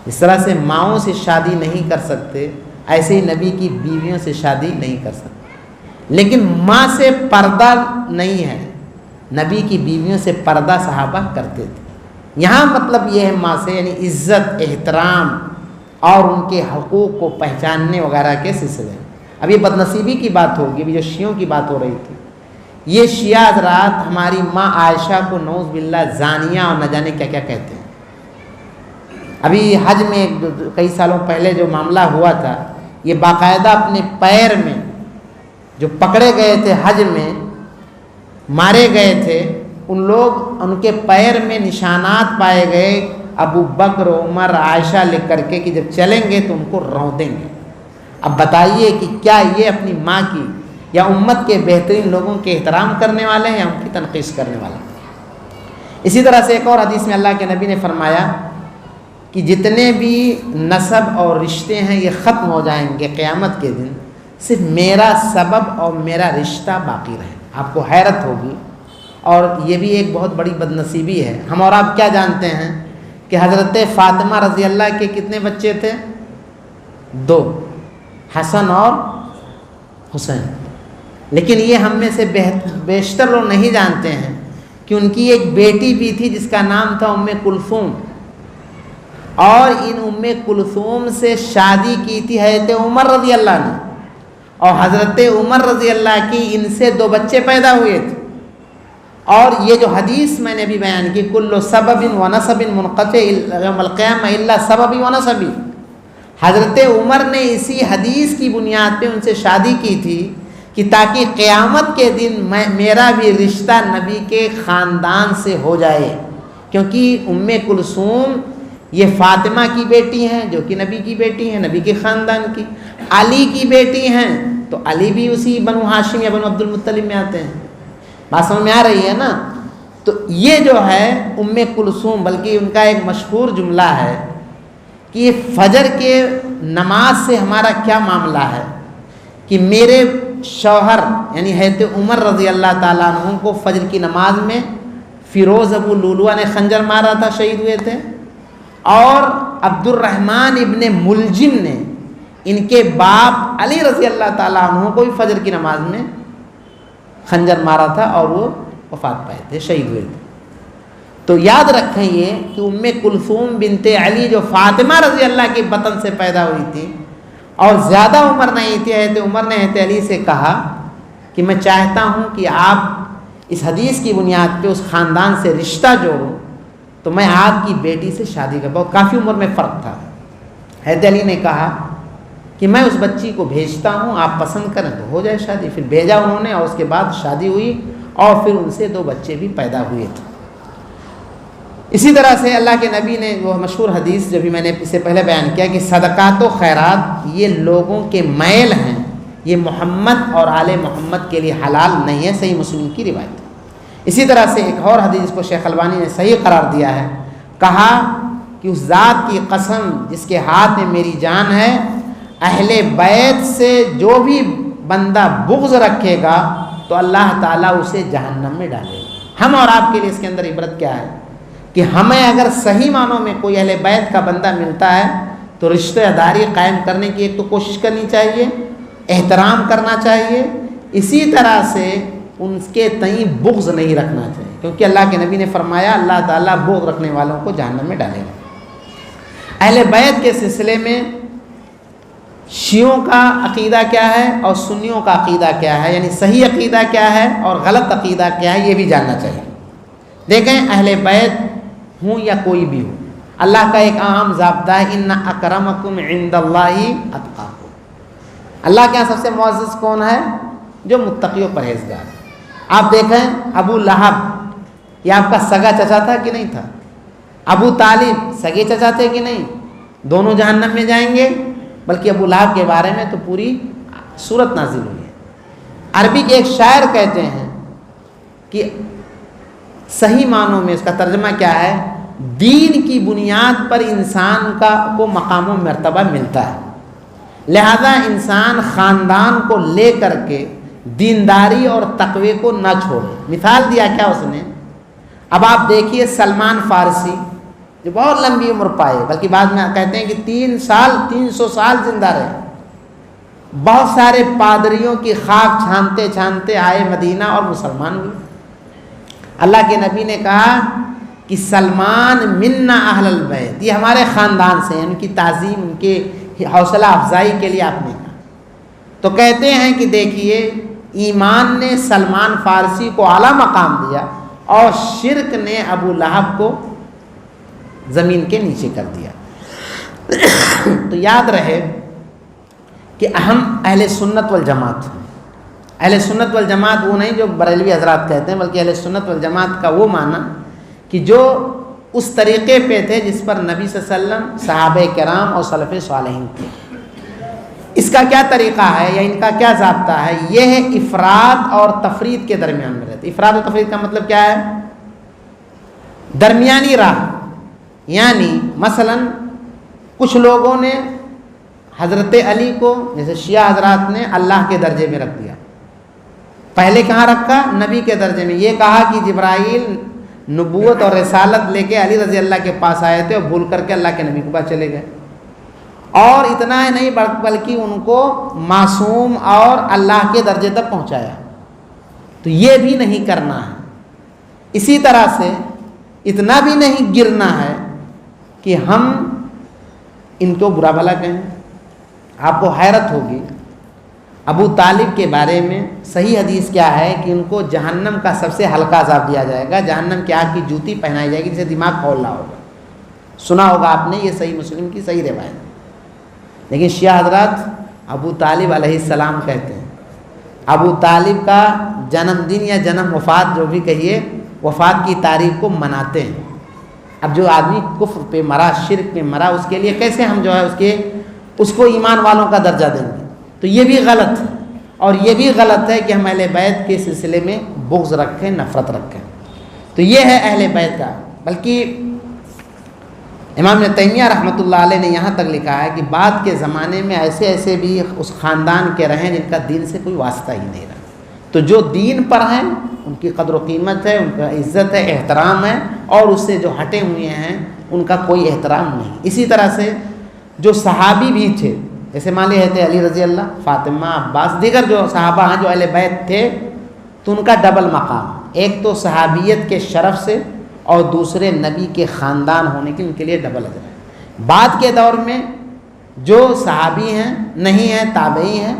اس طرح سے ماؤں سے شادی نہیں کر سکتے، ایسے ہی نبی کی بیویوں سے شادی نہیں کر سکتے. لیکن ماں سے پردہ نہیں ہے، نبی کی بیویوں سے پردہ صحابہ کرتے تھے. یہاں مطلب یہ ہے ماں سے یعنی عزت، احترام اور ان کے حقوق کو پہچاننے وغیرہ کے سلسلے. اب یہ بدنصیبی کی بات ہوگی، ابھی جو شیعوں کی بات ہو رہی تھی، یہ شیعہ حضرات ہماری ماں عائشہ کو نعوذ باللہ زانیہ اور نہ جانے کیا کیا کہتے ہیں. ابھی حج میں کئی سالوں پہلے جو معاملہ ہوا تھا، یہ باقاعدہ اپنے پیر میں جو پکڑے گئے تھے حج میں، مارے گئے تھے، ان لوگ ان کے پیر میں نشانات پائے گئے ابو بکر عمر عائشہ لکھ کر کے کہ جب چلیں گے تو ان کو رون دیں گے. اب بتائیے کہ کیا یہ اپنی ماں کی یا امت کے بہترین لوگوں کے احترام کرنے والے ہیں یا ان کی تنقیص کرنے والے ہیں؟ اسی طرح سے ایک اور حدیث میں اللہ کے نبی نے فرمایا کہ جتنے بھی نسب اور رشتے ہیں یہ ختم ہو جائیں گے قیامت کے دن، صرف میرا سبب اور میرا رشتہ باقی رہے. آپ کو حیرت ہوگی، اور یہ بھی ایک بہت بڑی بدنصیبی ہے. ہم اور آپ کیا جانتے ہیں کہ حضرت فاطمہ رضی اللہ کے کتنے بچے تھے؟ 2، حسن اور حسین. لیکن یہ ہم میں سے بیشتر لوگ نہیں جانتے ہیں کہ ان کی ایک بیٹی بھی تھی جس کا نام تھا ام کلثوم، اور ان ام کلثوم سے شادی کی تھی حضرت عمر رضی اللہ نے، اور حضرت عمر رضی اللہ کی ان سے 2 بچے پیدا ہوئے تھے. اور یہ جو حدیث میں نے ابھی بیان کی، کل سبب و نسب منقطع یوم القیامہ الا سببی و نسبی، حضرت عمر نے اسی حدیث کی بنیاد پہ ان سے شادی کی تھی کہ تاکہ قیامت کے دن میرا بھی رشتہ نبی کے خاندان سے ہو جائے. کیونکہ ام کلثوم یہ فاطمہ کی بیٹی ہیں جو کہ نبی کی بیٹی ہیں، نبی کے خاندان کی. علی کی بیٹی ہیں تو علی بھی اسی بنو ہاشم یا بنو عبد المطلب میں آتے ہیں. بات سمجھ میں آ رہی ہے نا؟ تو یہ جو ہے ام کلثوم، بلکہ ان کا ایک مشہور جملہ ہے کہ یہ فجر کے نماز سے ہمارا کیا معاملہ ہے کہ میرے شوہر یعنی حضرت عمر رضی اللہ تعالیٰ عنہ کو فجر کی نماز میں فیروز ابو لولوا نے خنجر مارا تھا، شہید ہوئے تھے، اور عبد الرحمن ابن ملجم نے ان کے باپ علی رضی اللہ تعالیٰ عنہ کو بھی فجر کی نماز میں خنجر مارا تھا اور وہ وفات پائے تھے، شہید ہوئے تھے. تو یاد رکھیں یہ کہ ام کلثوم بنت علی جو فاطمہ رضی اللہ کے بطن سے پیدا ہوئی تھی اور زیادہ عمر نہیں تھی، حضرت عمر نے حضرت علی سے کہا کہ میں چاہتا ہوں کہ آپ اس حدیث کی بنیاد پہ اس خاندان سے رشتہ جوڑوں، تو میں آپ کی بیٹی سے شادی کر. بہت کافی عمر میں فرق تھا. حضرت علی نے کہا کہ میں اس بچی کو بھیجتا ہوں، آپ پسند کریں تو ہو جائے شادی. پھر بھیجا انہوں نے اور اس کے بعد شادی ہوئی اور پھر ان سے 2 بچے بھی پیدا ہوئے تھے. اسی طرح سے اللہ کے نبی نے وہ مشہور حدیث جو بھی میں نے اس سے پہلے بیان کیا کہ صدقات و خیرات یہ لوگوں کے میل ہیں، یہ محمد اور آل محمد کے لیے حلال نہیں ہے. صحیح مسلم کی روایت. اسی طرح سے ایک اور حدیث کو شیخ البانی نے صحیح قرار دیا ہے، کہا کہ اس ذات کی قسم جس کے ہاتھ میں میری جان ہے، اہل بیت سے جو بھی بندہ بغض رکھے گا تو اللہ تعالیٰ اسے جہنم میں ڈالے گا. ہم اور آپ کے لیے اس کے اندر عبرت کیا ہے کہ ہمیں اگر صحیح معنوں میں کوئی اہل بیت کا بندہ ملتا ہے تو رشتہ داری قائم کرنے کی ایک تو کوشش کرنی چاہیے، احترام کرنا چاہیے، اسی طرح سے ان کے تئیں بغض نہیں رکھنا چاہیے، کیونکہ اللہ کے نبی نے فرمایا اللہ تعالیٰ بغض رکھنے والوں کو جہنم میں ڈالے گا۔ اہل بیت کے سلسلے میں شیعوں کا عقیدہ کیا ہے اور سنیوں کا عقیدہ کیا ہے، یعنی صحیح عقیدہ کیا ہے اور غلط عقیدہ کیا ہے، یہ بھی جاننا چاہیے۔ دیکھیں اہل بیت ہوں یا کوئی بھی ہو، اللہ کا ایک عام ضابطہ ہے ان اکرمکم عند اللہ اتقاکم۔ اللہ کے یہاں سب سے معزز کون ہے؟ جو متقی و پرہیزگار۔ آپ دیکھیں ابو لہب یہ آپ کا سگا چچا تھا کہ نہیں تھا؟ ابو طالب سگے چچا تھے کہ نہیں؟ دونوں جہنم میں جائیں گے، بلکہ ابو لہب کے بارے میں تو پوری سورت نازل ہوئی ہے۔ عربی کے ایک شاعر کہتے ہیں کہ صحیح معنوں میں اس کا ترجمہ کیا ہے؟ دین کی بنیاد پر انسان کو مقام و مرتبہ ملتا ہے، لہذا انسان خاندان کو لے کر کے دینداری اور تقوی کو نہ چھوڑے۔ مثال دیا کیا اس نے؟ اب آپ دیکھیے سلمان فارسی جو بہت لمبی عمر پائے، بلکہ بعد میں کہتے ہیں کہ 300 سال زندہ رہے، بہت سارے پادریوں کی خاک چھانتے چھانتے آئے مدینہ اور مسلمان ہوئے۔ اللہ کے نبی نے کہا کہ سلمان منا اہل البیت، یہ ہمارے خاندان سے ہیں، ان کی تعظیم ان کے حوصلہ افزائی کے لیے آپ نے کہا۔ تو کہتے ہیں کہ دیکھیے ایمان نے سلمان فارسی کو اعلیٰ مقام دیا اور شرک نے ابو لہب کو زمین کے نیچے کر دیا۔ تو یاد رہے کہ ہم اہل سنت والجماعت ہیں۔ اہل سنت والجماعت وہ نہیں جو بریلوی حضرات کہتے ہیں، بلکہ اہل سنت والجماعت کا وہ معنی کہ جو اس طریقے پہ تھے جس پر نبی صلی اللہ علیہ وسلم، صحابہ کرام اور سلف صالحین تھے۔ اس کا کیا طریقہ ہے یا ان کا کیا ضابطہ ہے؟ یہ ہے افراد اور تفرید کے درمیان میں رہتے۔ افراد اور تفرید کا مطلب کیا ہے؟ درمیانی راہ، یعنی مثلا کچھ لوگوں نے حضرت علی کو جیسے شیعہ حضرات نے اللہ کے درجے میں رکھ دیا، پہلے کہاں رکھا؟ نبی کے درجے میں۔ یہ کہا کہ جبرائیل نبوت اور رسالت لے کے علی رضی اللہ کے پاس آئے تھے اور بھول کر کے اللہ کے نبی کے پاس چلے گئے، اور اتنا ہی نہیں بلکہ ان کو معصوم اور اللہ کے درجے تک پہنچایا۔ تو یہ بھی نہیں کرنا ہے۔ اسی طرح سے اتنا بھی نہیں گرنا ہے کہ ہم ان کو برا بھلا کہیں۔ آپ کو حیرت ہوگی ابو طالب کے بارے میں صحیح حدیث کیا ہے کہ ان کو جہنم کا سب سے ہلکا عذاب دیا جائے گا، جہنم کی آگ کی جوتی پہنائی جائے گی جسے دماغ کھولنا ہوگا۔ سنا ہوگا آپ نے، یہ صحیح مسلم کی صحیح روایت۔ لیکن شیعہ حضرات ابو طالب علیہ السلام کہتے ہیں، ابو طالب کا جنم دن یا جنم وفات جو بھی کہیے، وفات کی تاریخ کو مناتے ہیں۔ اب جو آدمی کفر پہ مرا، شرک پہ مرا، اس کے لیے کیسے ہم جو ہے اس کو ایمان والوں کا درجہ دیں گے؟ تو یہ بھی غلط ہے، اور یہ بھی غلط ہے کہ ہم اہل بیت کے سلسلے میں بغض رکھیں، نفرت رکھیں۔ تو یہ ہے اہل بیت کا۔ بلکہ امام ابن تیمیہ رحمۃ اللہ علیہ نے یہاں تک لکھا ہے کہ بعد کے زمانے میں ایسے بھی اس خاندان کے رہیں جن کا دین سے کوئی واسطہ ہی نہیں رہا، تو جو دین پر ہیں ان کی قدر و قیمت ہے، ان کا عزت ہے، احترام ہے، اور اس سے جو ہٹے ہوئے ہیں ان کا کوئی احترام نہیں۔ اسی طرح سے جو صحابی بھی تھے، جیسے مان لیے تھے علی رضی اللہ، فاطمہ، عباس، دیگر جو صحابہ ہیں جو اہل بیت تھے، تو ان کا ڈبل مقام، ایک تو صحابیت کے شرف سے اور دوسرے نبی کے خاندان ہونے کے ان کے لیے ڈبل اجر ہے۔ بعد کے دور میں جو صحابی ہیں نہیں ہیں، تابعی ہیں،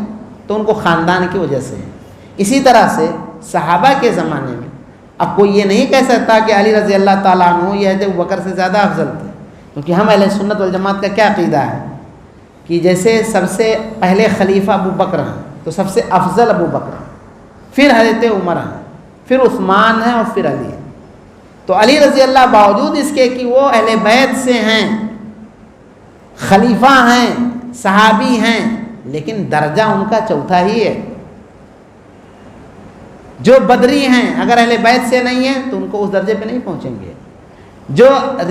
تو ان کو خاندان کی وجہ سے ہے۔ اسی طرح سے صحابہ کے زمانے میں اب کوئی یہ نہیں کہہ سکتا کہ علی رضی اللہ تعالیٰ عنہ یہ حضرت ابو بکر سے زیادہ افضل تھے، کیونکہ ہم اہل سنت والجماعت کا کیا عقیدہ ہے کہ جیسے سب سے پہلے خلیفہ ابو بکر ہیں تو سب سے افضل ابو بکر ہیں، پھر حضرت عمر ہیں، پھر عثمان ہیں، اور پھر علی ہیں۔ تو علی رضی اللہ باوجود اس کے کہ وہ اہل بیت سے ہیں، خلیفہ ہیں، صحابی ہیں، لیکن درجہ ان کا چوتھا ہی ہے۔ جو بدری ہیں اگر اہل بیت سے نہیں ہیں تو ان کو اس درجے پہ نہیں پہنچیں گے۔ جو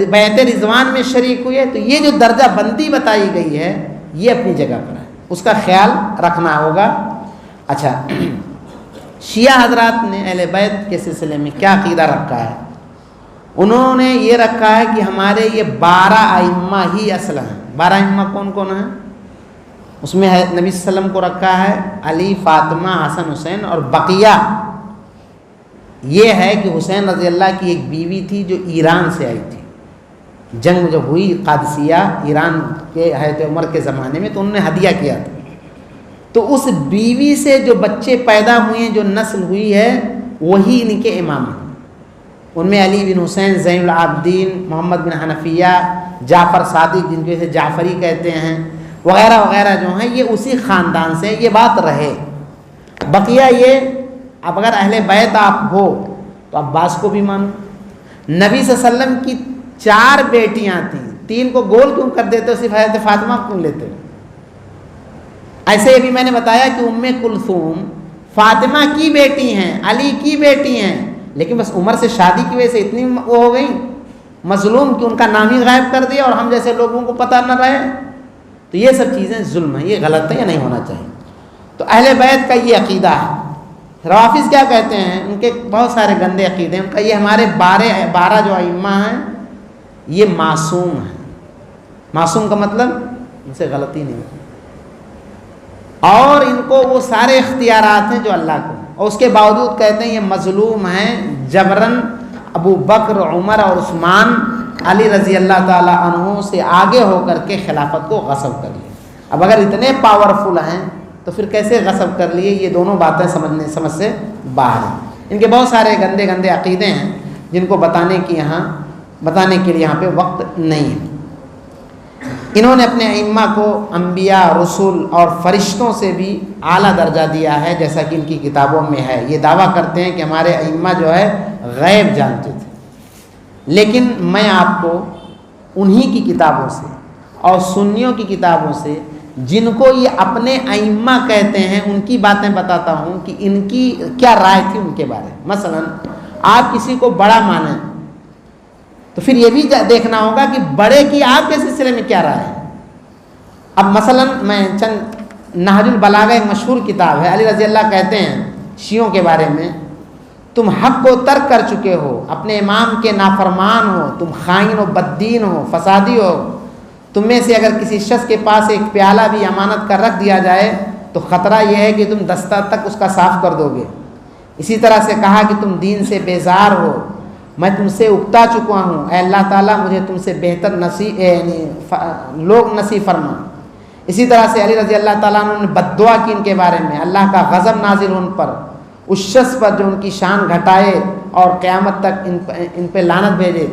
بیعت رضوان میں شریک ہوئے تو یہ جو درجہ بندی بتائی گئی ہے یہ اپنی جگہ پر ہے، اس کا خیال رکھنا ہوگا۔ اچھا، شیعہ حضرات نے اہل بیت کے سلسلے میں کیا عقیدہ رکھا ہے؟ انہوں نے یہ رکھا ہے کہ ہمارے یہ 12 ائمہ ہی اصل ہیں، 12 ائمہ کون کون ہیں؟ اس میں ہے نبی صلی اللہ علیہ وسلم کو رکھا ہے علی، فاطمہ، حسن، حسین، اور بقیہ یہ ہے کہ حسین رضی اللہ کی ایک بیوی تھی جو ایران سے آئی تھی. جنگ جب ہوئی قادسیہ ایران کے حضرت عمر کے زمانے میں، تو انہوں نے ہدیہ کیا تھا. تو اس بیوی سے جو بچے پیدا ہوئے ہیں، جو نسل ہوئی ہے، وہی ان کے امام ہیں. ان میں علی بن حسین زین العابدین، محمد بن حنفیہ، جعفر صادق جن کو اسے جعفری کہتے ہیں، وغیرہ وغیرہ جو ہیں، یہ اسی خاندان سے. یہ بات رہے. بقیہ یہ اب اگر اہل بیت آپ ہو تو عباس کو بھی مانو. نبی صلی اللہ علیہ وسلم کی 4 بیٹیاں تھیں، 3 کو گول کیوں کر دیتے ہو؟ صرف حضرت فاطمہ کیوں لیتے ہو؟ ایسے ابھی میں نے بتایا کہ ام کلثوم فاطمہ کی بیٹی ہیں، علی کی بیٹی ہیں، لیکن بس عمر سے شادی کی وجہ سے اتنی وہ ہو گئی مظلوم کہ ان کا نام ہی غائب کر دیا اور ہم جیسے لوگوں کو پتہ نہ رہے. تو یہ سب چیزیں ظلم ہیں، یہ غلط ہے، یہ نہیں ہونا چاہیے. تو اہل بیت کا یہ عقیدہ ہے. روافظ کیا کہتے ہیں؟ ان کے بہت سارے گندے عقیدے ہیں. ان کا یہ ہمارے 12 جو ائمہ ہیں یہ معصوم ہیں. معصوم کا مطلب ان سے غلطی نہیں ہوتی، اور ان کو وہ سارے اختیارات ہیں جو اللہ کو، اور اس کے باوجود کہتے ہیں یہ مظلوم ہیں. جبرن ابو بکر، عمر اور عثمان علی رضی اللہ تعالی عنہ سے آگے ہو کر کے خلافت کو غصب کر لیا. اب اگر اتنے پاورفل ہیں تو پھر کیسے غصب کر لیے؟ یہ دونوں باتیں سمجھ سے باہر ہیں. ان کے بہت سارے گندے گندے عقیدے ہیں جن کو بتانے کے لیے یہاں پہ وقت نہیں ہے. انہوں نے اپنے ائمہ کو انبیاء، رسول اور فرشتوں سے بھی اعلیٰ درجہ دیا ہے، جیسا کہ ان کی کتابوں میں ہے. یہ دعویٰ کرتے ہیں کہ ہمارے ائمہ جو ہے غیب جانتے تھے. لیکن میں آپ کو انہی کی کتابوں سے اور سنیوں کی کتابوں سے، جن کو یہ اپنے ائمہ کہتے ہیں، ان کی باتیں بتاتا ہوں کہ ان کی کیا رائے تھی ان کے بارے میں. مثلا آپ کسی کو بڑا مانیں تو پھر یہ بھی دیکھنا ہوگا کہ بڑے کی آپ کے سلسلے میں کیا رائے ہے. اب مثلا میں چند نہج البلاغہ ایک مشہور کتاب ہے. علی رضی اللہ کہتے ہیں شیعوں کے بارے میں، تم حق کو ترک کر چکے ہو، اپنے امام کے نافرمان ہو، تم خائن و بددین ہو، فسادی ہو. تم میں سے اگر کسی شخص کے پاس ایک پیالہ بھی امانت کر رکھ دیا جائے تو خطرہ یہ ہے کہ تم دستہ تک اس کا صاف کر دو گے. اسی طرح سے کہا کہ تم دین سے بیزار ہو، میں تم سے اکتا چکا ہوں، اے اللہ تعالیٰ مجھے تم سے بہتر لوگ نصیب فرما. اسی طرح سے علی رضی اللہ تعالیٰ عنہ نے بد دعا کی ان کے بارے میں، اللہ کا غضب نازل ان پر، اس شخص پر جو ان کی شان گھٹائے اور قیامت تک ان پہ لعنت بھیجے.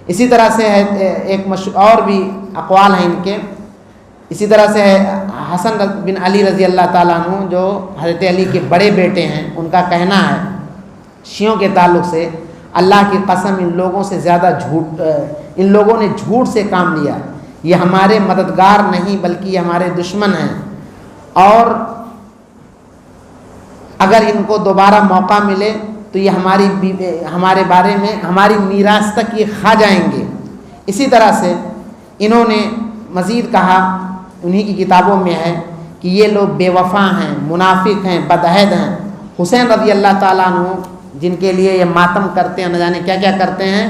اسی طرح سے ہے ایک اور بھی اقوال ہیں ان کے. اسی طرح سے ہے حسن بن علی رضی اللہ تعالیٰ عنہ جو حضرت علی کے بڑے بیٹے ہیں. ان کا کہنا ہے شیعوں کے تعلق سے، اللہ کی قسم ان لوگوں سے زیادہ ان لوگوں نے جھوٹ سے کام لیا. یہ ہمارے مددگار نہیں بلکہ یہ ہمارے دشمن ہیں، اور اگر ان کو دوبارہ موقع ملے تو یہ ہمارے بارے میں ہماری میراث تک یہ کھا جائیں گے. اسی طرح سے انہوں نے مزید کہا، انہی کی کتابوں میں ہے کہ یہ لوگ بے وفا ہیں، منافق ہیں، بدعہد ہیں. حسین رضی اللہ تعالیٰ عنہ جن کے لیے یہ ماتم کرتے ہیں، نہ جانے کیا کیا کرتے ہیں،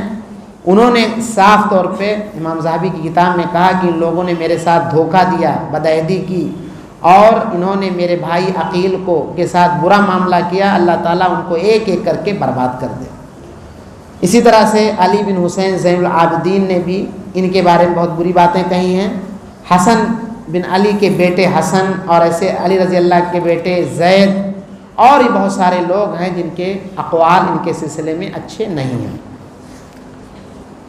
انہوں نے صاف طور پہ امام ذہبی کی کتاب میں کہا کہ ان لوگوں نے میرے ساتھ دھوکہ دیا، بدعہدی کی، اور انہوں نے میرے بھائی عقیل کے ساتھ برا معاملہ کیا. اللہ تعالیٰ ان کو ایک ایک کر کے برباد کر دے. اسی طرح سے علی بن حسین زین العابدین نے بھی ان کے بارے میں بہت بری باتیں کہی ہیں. حسن بن علی کے بیٹے حسن، اور ایسے علی رضی اللہ کے بیٹے زید، اور بھی بہت سارے لوگ ہیں جن کے اقوال ان کے سلسلے میں اچھے نہیں ہیں.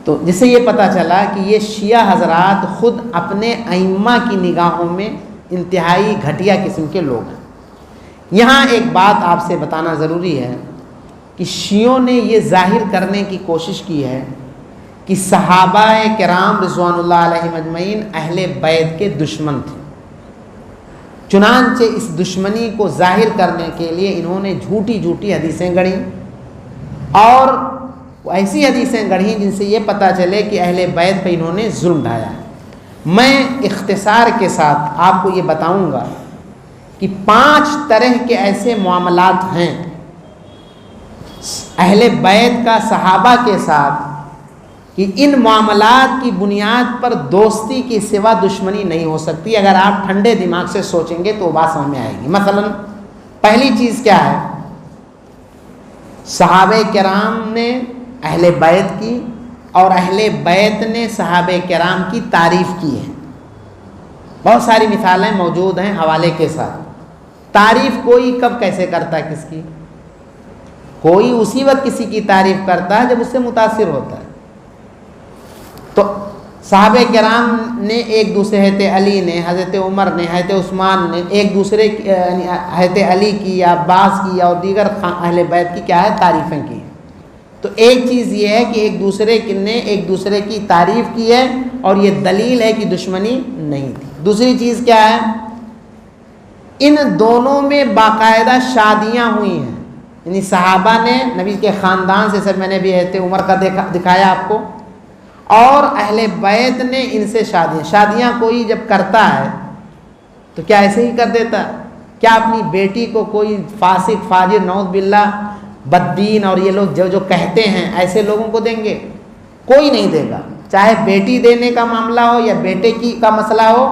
تو جس سے یہ پتہ چلا کہ یہ شیعہ حضرات خود اپنے ائمہ کی نگاہوں میں انتہائی گھٹیا قسم کے لوگ ہیں. یہاں ایک بات آپ سے بتانا ضروری ہے کہ شیعوں نے یہ ظاہر کرنے کی کوشش کی ہے کہ صحابہ کرام رضوان اللہ علیہم اجمعین اہل بیت کے دشمن تھے. چنانچہ اس دشمنی کو ظاہر کرنے کے لیے انہوں نے جھوٹی جھوٹی حدیثیں گڑھیں، اور ایسی حدیثیں گڑھیں جن سے یہ پتہ چلے کہ اہل بیت پہ انہوں نے ظلم ڈھایا ہے. میں اختصار کے ساتھ آپ کو یہ بتاؤں گا کہ 5 طرح کے ایسے معاملات ہیں اہل بیت کا صحابہ کے ساتھ کہ ان معاملات کی بنیاد پر دوستی کے سوا دشمنی نہیں ہو سکتی۔ اگر آپ ٹھنڈے دماغ سے سوچیں گے تو وہ بات سمجھ میں آئے گی۔ مثلا پہلی چیز کیا ہے، صحابہ کرام نے اہل بیت کی اور اہل بیت نے صحابہ کرام کی تعریف کی ہے۔ بہت ساری مثالیں موجود ہیں حوالے کے ساتھ۔ تعریف کوئی کب کیسے کرتا ہے کس کی؟ کوئی اسی وقت کسی کی تعریف کرتا ہے جب اس سے متاثر ہوتا ہے۔ تو صحابہ کرام نے ایک دوسرے، حضرت علی نے، حضرت عمر نے، حضرت عثمان نے ایک دوسرے حضرت علی کی یا عباس کی اور دیگر اہل بیت کی کیا ہے، تعریفیں کی۔ تو ایک چیز یہ ہے کہ ایک دوسرے نے ایک دوسرے کی تعریف کی ہے اور یہ دلیل ہے کہ دشمنی نہیں تھی۔ دوسری چیز کیا ہے، ان دونوں میں باقاعدہ شادیاں ہوئی ہیں، یعنی صحابہ نے نبی کے خاندان سے، سب میں نے بھی حضرت عمر کا دکھایا آپ کو، اور اہل بیت نے ان سے شادیاں کوئی جب کرتا ہے تو کیا ایسے ہی کر دیتا؟ کیا اپنی بیٹی کو کوئی فاسق فاجر نعوذ باللہ بددین اور یہ لوگ جو کہتے ہیں ایسے لوگوں کو دیں گے؟ کوئی نہیں دے گا۔ چاہے بیٹی دینے کا معاملہ ہو یا بیٹے کا مسئلہ ہو،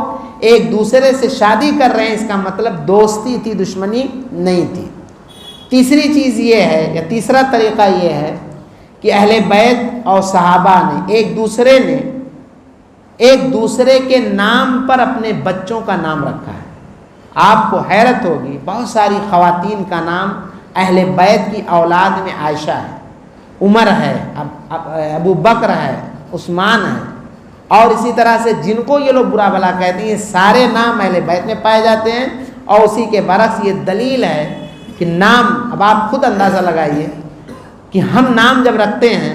ایک دوسرے سے شادی کر رہے ہیں، اس کا مطلب دوستی تھی، دشمنی نہیں تھی۔ تیسری چیز یہ ہے یا تیسرا طریقہ یہ ہے کہ اہل بیت اور صحابہ نے ایک دوسرے کے نام پر اپنے بچوں کا نام رکھا ہے۔ آپ کو حیرت ہوگی، بہت ساری خواتین کا نام اہل بیت کی اولاد میں عائشہ ہے، عمر ہے، ابو بکر ہے، عثمان ہے، اور اسی طرح سے جن کو یہ لوگ برا بھلا کہتے ہیں، یہ سارے نام اہل بیت میں پائے جاتے ہیں۔ اور اسی کے برعکس یہ دلیل ہے کہ نام، اب آپ خود اندازہ لگائیے کہ ہم نام جب رکھتے ہیں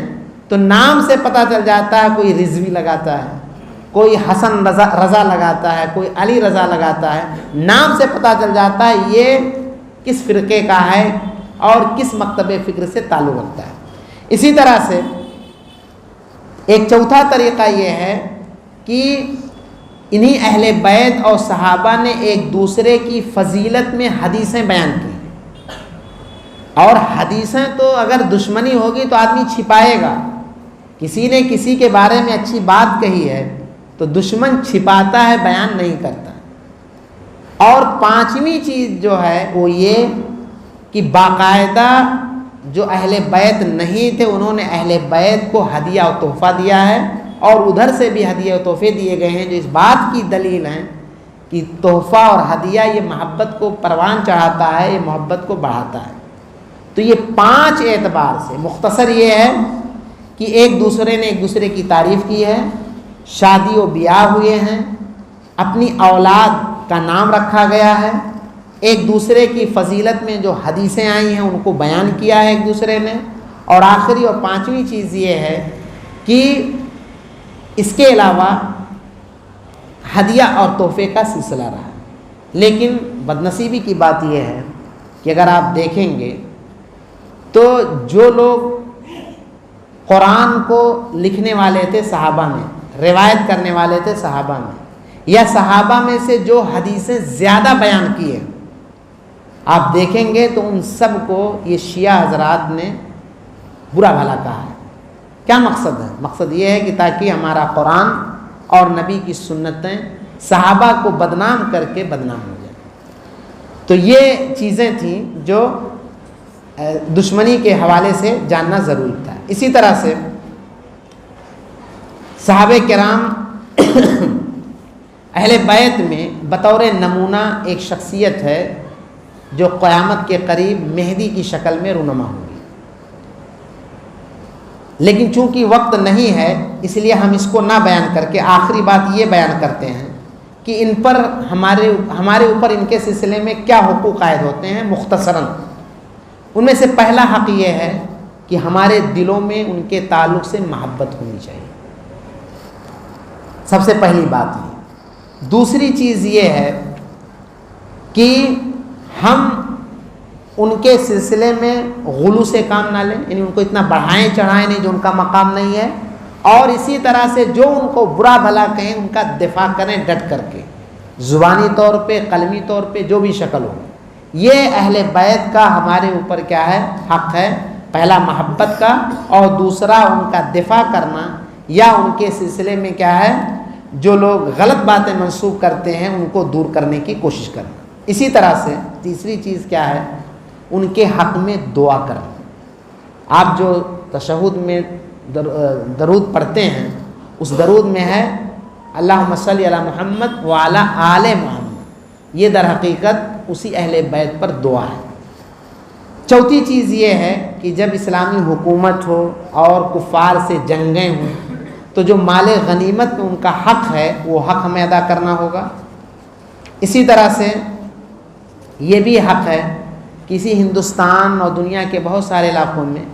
تو نام سے پتہ چل جاتا ہے، کوئی رضوی لگاتا ہے، کوئی حسن رضا لگاتا ہے، کوئی علی رضا لگاتا ہے، نام سے پتہ چل جاتا ہے یہ کس فرقے کا ہے اور کس مکتب فکر سے تعلق رکھتا ہے۔ اسی طرح سے ایک چوتھا طریقہ یہ ہے کہ انہی اہل بیت اور صحابہ نے ایک دوسرے کی فضیلت میں حدیثیں بیان کی، اور حدیثیں تو اگر دشمنی ہوگی تو آدمی چھپائے گا۔ کسی نے کسی کے بارے میں اچھی بات کہی ہے تو دشمن چھپاتا ہے، بیان نہیں کرتا۔ اور پانچویں چیز جو ہے وہ یہ کہ باقاعدہ جو اہل بیت نہیں تھے انہوں نے اہل بیت کو ہدیہ و تحفہ دیا ہے، اور ادھر سے بھی ہدیہ و تحفے دیے گئے ہیں، جو اس بات کی دلیل ہیں کہ تحفہ اور ہدیہ یہ محبت کو پروان چڑھاتا ہے، یہ محبت کو بڑھاتا ہے۔ تو یہ 5 اعتبار سے مختصر یہ ہے کہ ایک دوسرے نے ایک دوسرے کی تعریف کی ہے، شادی و بیاہ ہوئے ہیں، اپنی اولاد کا نام رکھا گیا ہے، ایک دوسرے کی فضیلت میں جو حدیثیں آئی ہیں ان کو بیان کیا ہے ایک دوسرے نے، اور آخری اور پانچویں چیز یہ ہے کہ اس کے علاوہ ہدیہ اور تحفے کا سلسلہ رہا۔ لیکن بدنصیبی کی بات یہ ہے کہ اگر آپ دیکھیں گے تو جو لوگ قرآن کو لکھنے والے تھے صحابہ میں، روایت کرنے والے تھے صحابہ میں، یا صحابہ میں سے جو حدیثیں زیادہ بیان کی ہیں، آپ دیکھیں گے تو ان سب کو یہ شیعہ حضرات نے برا بھلا کہا ہے۔ کیا مقصد ہے؟ مقصد یہ ہے کہ تاکہ ہمارا قرآن اور نبی کی سنتیں صحابہ کو بدنام کر کے بدنام ہو جائیں۔ تو یہ چیزیں تھیں جو دشمنی کے حوالے سے جاننا ضروری تھا۔ اسی طرح سے صحابہ کرام اہل بیت میں بطور نمونہ ایک شخصیت ہے جو قیامت کے قریب مہدی کی شکل میں رونما ہوگی، لیکن چونکہ وقت نہیں ہے اس لیے ہم اس کو نہ بیان کر کے آخری بات یہ بیان کرتے ہیں کہ ان پر ہمارے اوپر ان کے سلسلے میں کیا حقوق عائد ہوتے ہیں مختصراً۔ ان میں سے پہلا حق یہ ہے کہ ہمارے دلوں میں ان کے تعلق سے محبت ہونی چاہیے، سب سے پہلی بات یہ۔ دوسری چیز یہ ہے کہ ہم ان کے سلسلے میں غلو سے کام نہ لیں، یعنی ان کو اتنا بڑھائیں چڑھائیں نہیں جو ان کا مقام نہیں ہے، اور اسی طرح سے جو ان کو برا بھلا کہیں ان کا دفاع کریں ڈٹ کر کے، زبانی طور پہ، قلمی طور پہ، جو بھی شکل ہو۔ یہ اہل بیت کا ہمارے اوپر کیا ہے؟ حق ہے، پہلا محبت کا، اور دوسرا ان کا دفاع کرنا، یا ان کے سلسلے میں کیا ہے جو لوگ غلط باتیں منسوب کرتے ہیں ان کو دور کرنے کی کوشش کرنا۔ اسی طرح سے تیسری چیز کیا ہے، ان کے حق میں دعا کرنا۔ آپ جو تشہد میں درود پڑھتے ہیں اس درود میں ہے اللہم صلی علی محمد وعلی آل محمد، یہ در حقیقت اسی اہل بیت پر دعا ہے۔ چوتھی چیز یہ ہے کہ جب اسلامی حکومت ہو اور کفار سے جنگیں ہوں تو جو مال غنیمت میں ان کا حق ہے وہ حق ہمیں ادا کرنا ہوگا۔ اسی طرح سے یہ بھی حق ہے، کسی ہندوستان اور دنیا کے بہت سارے علاقوں میں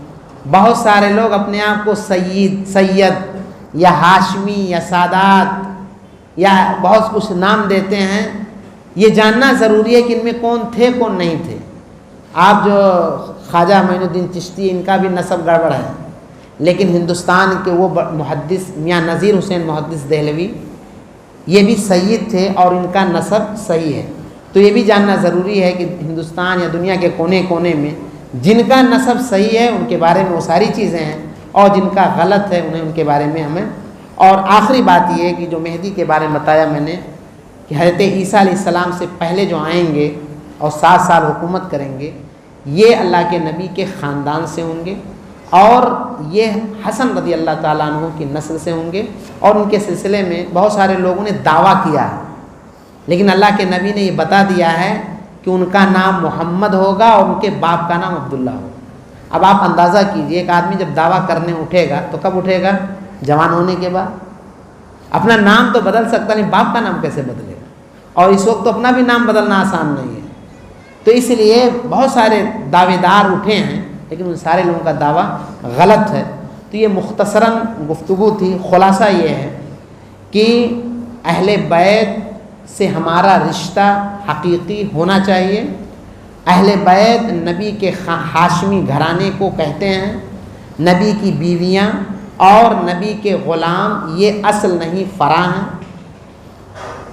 بہت سارے لوگ اپنے آپ کو سید یا ہاشمی یا سادات یا بہت کچھ نام دیتے ہیں۔ یہ جاننا ضروری ہے کہ ان میں کون تھے کون نہیں تھے۔ آپ جو خواجہ معین الدین چشتی ان کا بھی نسب گڑبڑ ہے، لیکن ہندوستان کے وہ محدث میاں نذیر حسین محدث دہلوی یہ بھی سید تھے اور ان کا نسب صحیح ہے۔ تو یہ بھی جاننا ضروری ہے کہ ہندوستان یا دنیا کے کونے کونے میں جن کا نسب صحیح ہے ان کے بارے میں وہ ساری چیزیں ہیں، اور جن کا غلط ہے انہیں ان کے بارے میں ہمیں۔ اور آخری بات یہ ہے کہ جو مہدی کے بارے میں بتایا میں نے کہ حضرت عیسیٰ علیہ السلام سے پہلے جو آئیں گے اور 7 سال حکومت کریں گے، یہ اللہ کے نبی کے خاندان سے ہوں گے اور یہ حسن رضی اللہ تعالیٰ عنہ کی نسل سے ہوں گے، اور ان کے سلسلے میں بہت سارے لوگوں نے دعویٰ کیا ہے، لیکن اللہ کے نبی نے یہ بتا دیا ہے کہ ان کا نام محمد ہوگا اور ان کے باپ کا نام عبداللہ ہوگا۔ اب آپ اندازہ کیجئے ایک آدمی جب دعویٰ کرنے اٹھے گا تو کب اٹھے گا؟ جوان ہونے کے بعد۔ اپنا نام تو بدل سکتا نہیں، باپ کا نام کیسے بدلے گا؟ اور اس وقت تو اپنا بھی نام بدلنا آسان نہیں ہے۔ تو اس لیے بہت سارے دعوے دار اٹھے ہیں، لیکن ان سارے لوگوں کا دعویٰ غلط ہے۔ تو یہ مختصراً گفتگو تھی۔ خلاصہ یہ ہے کہ اہل بیت سے ہمارا رشتہ حقیقی ہونا چاہیے۔ اہل بیت نبی کے ہاشمی گھرانے کو کہتے ہیں، نبی کی بیویاں اور نبی کے غلام یہ اصل نہیں فرع ہیں،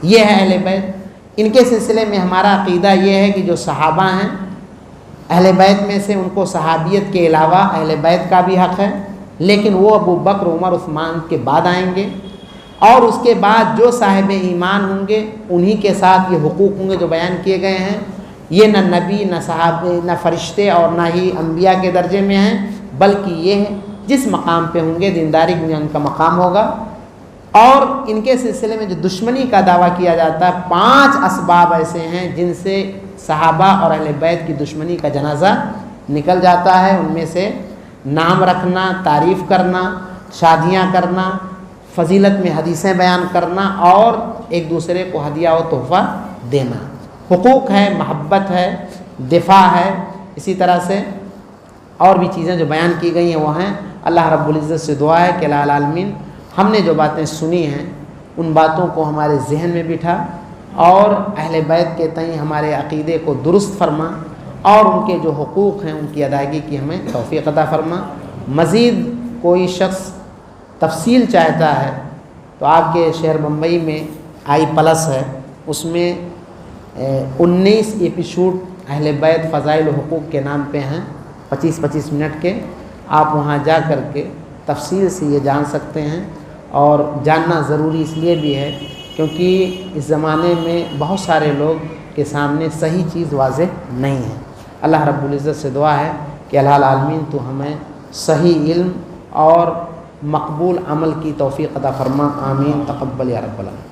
یہ ہے اہل بیت۔ ان کے سلسلے میں ہمارا عقیدہ یہ ہے کہ جو صحابہ ہیں اہل بیت میں سے ان کو صحابیت کے علاوہ اہل بیت کا بھی حق ہے، لیکن وہ ابو بکر عمر عثمان کے بعد آئیں گے، اور اس کے بعد جو صاحب ایمان ہوں گے انہی کے ساتھ یہ حقوق ہوں گے جو بیان کیے گئے ہیں۔ یہ نہ نبی نہ صحابہ نہ فرشتے اور نہ ہی انبیاء کے درجے میں ہیں، بلکہ یہ جس مقام پہ ہوں گے دینداری میں ان کا مقام ہوگا۔ اور ان کے سلسلے میں جو دشمنی کا دعویٰ کیا جاتا ہے، 5 اسباب ایسے ہیں جن سے صحابہ اور اہل بیت کی دشمنی کا جنازہ نکل جاتا ہے۔ ان میں سے نام رکھنا، تعریف کرنا، شادیاں کرنا، فضیلت میں حدیثیں بیان کرنا اور ایک دوسرے کو ہدیہ و تحفہ دینا۔ حقوق ہے، محبت ہے، دفاع ہے، اسی طرح سے اور بھی چیزیں جو بیان کی گئی ہیں وہ ہیں۔ اللہ رب العزت سے دعا ہے کہ الہ العالمین ہم نے جو باتیں سنی ہیں ان باتوں کو ہمارے ذہن میں بٹھا اور اہل بیت کے تئیں ہمارے عقیدے کو درست فرما، اور ان کے جو حقوق ہیں ان کی ادائیگی کی ہمیں توفیق عطا فرما۔ مزید کوئی شخص تفصیل چاہتا ہے تو آپ کے شہر بمبئی میں i+ ہے، اس میں 19 ایپیسوڈ اہل بیت فضائل و حقوق کے نام پہ ہیں، 25-25 منٹ کے۔ آپ وہاں جا کر کے تفصیل سے یہ جان سکتے ہیں، اور جاننا ضروری اس لیے بھی ہے کیونکہ اس زمانے میں بہت سارے لوگ کے سامنے صحیح چیز واضح نہیں ہے۔ اللہ رب العزت سے دعا ہے کہ الہ العالمین تو ہمیں صحیح علم اور مقبول عمل کی توفیق عطا فرما، آمین، تقبل یا رب العالمین۔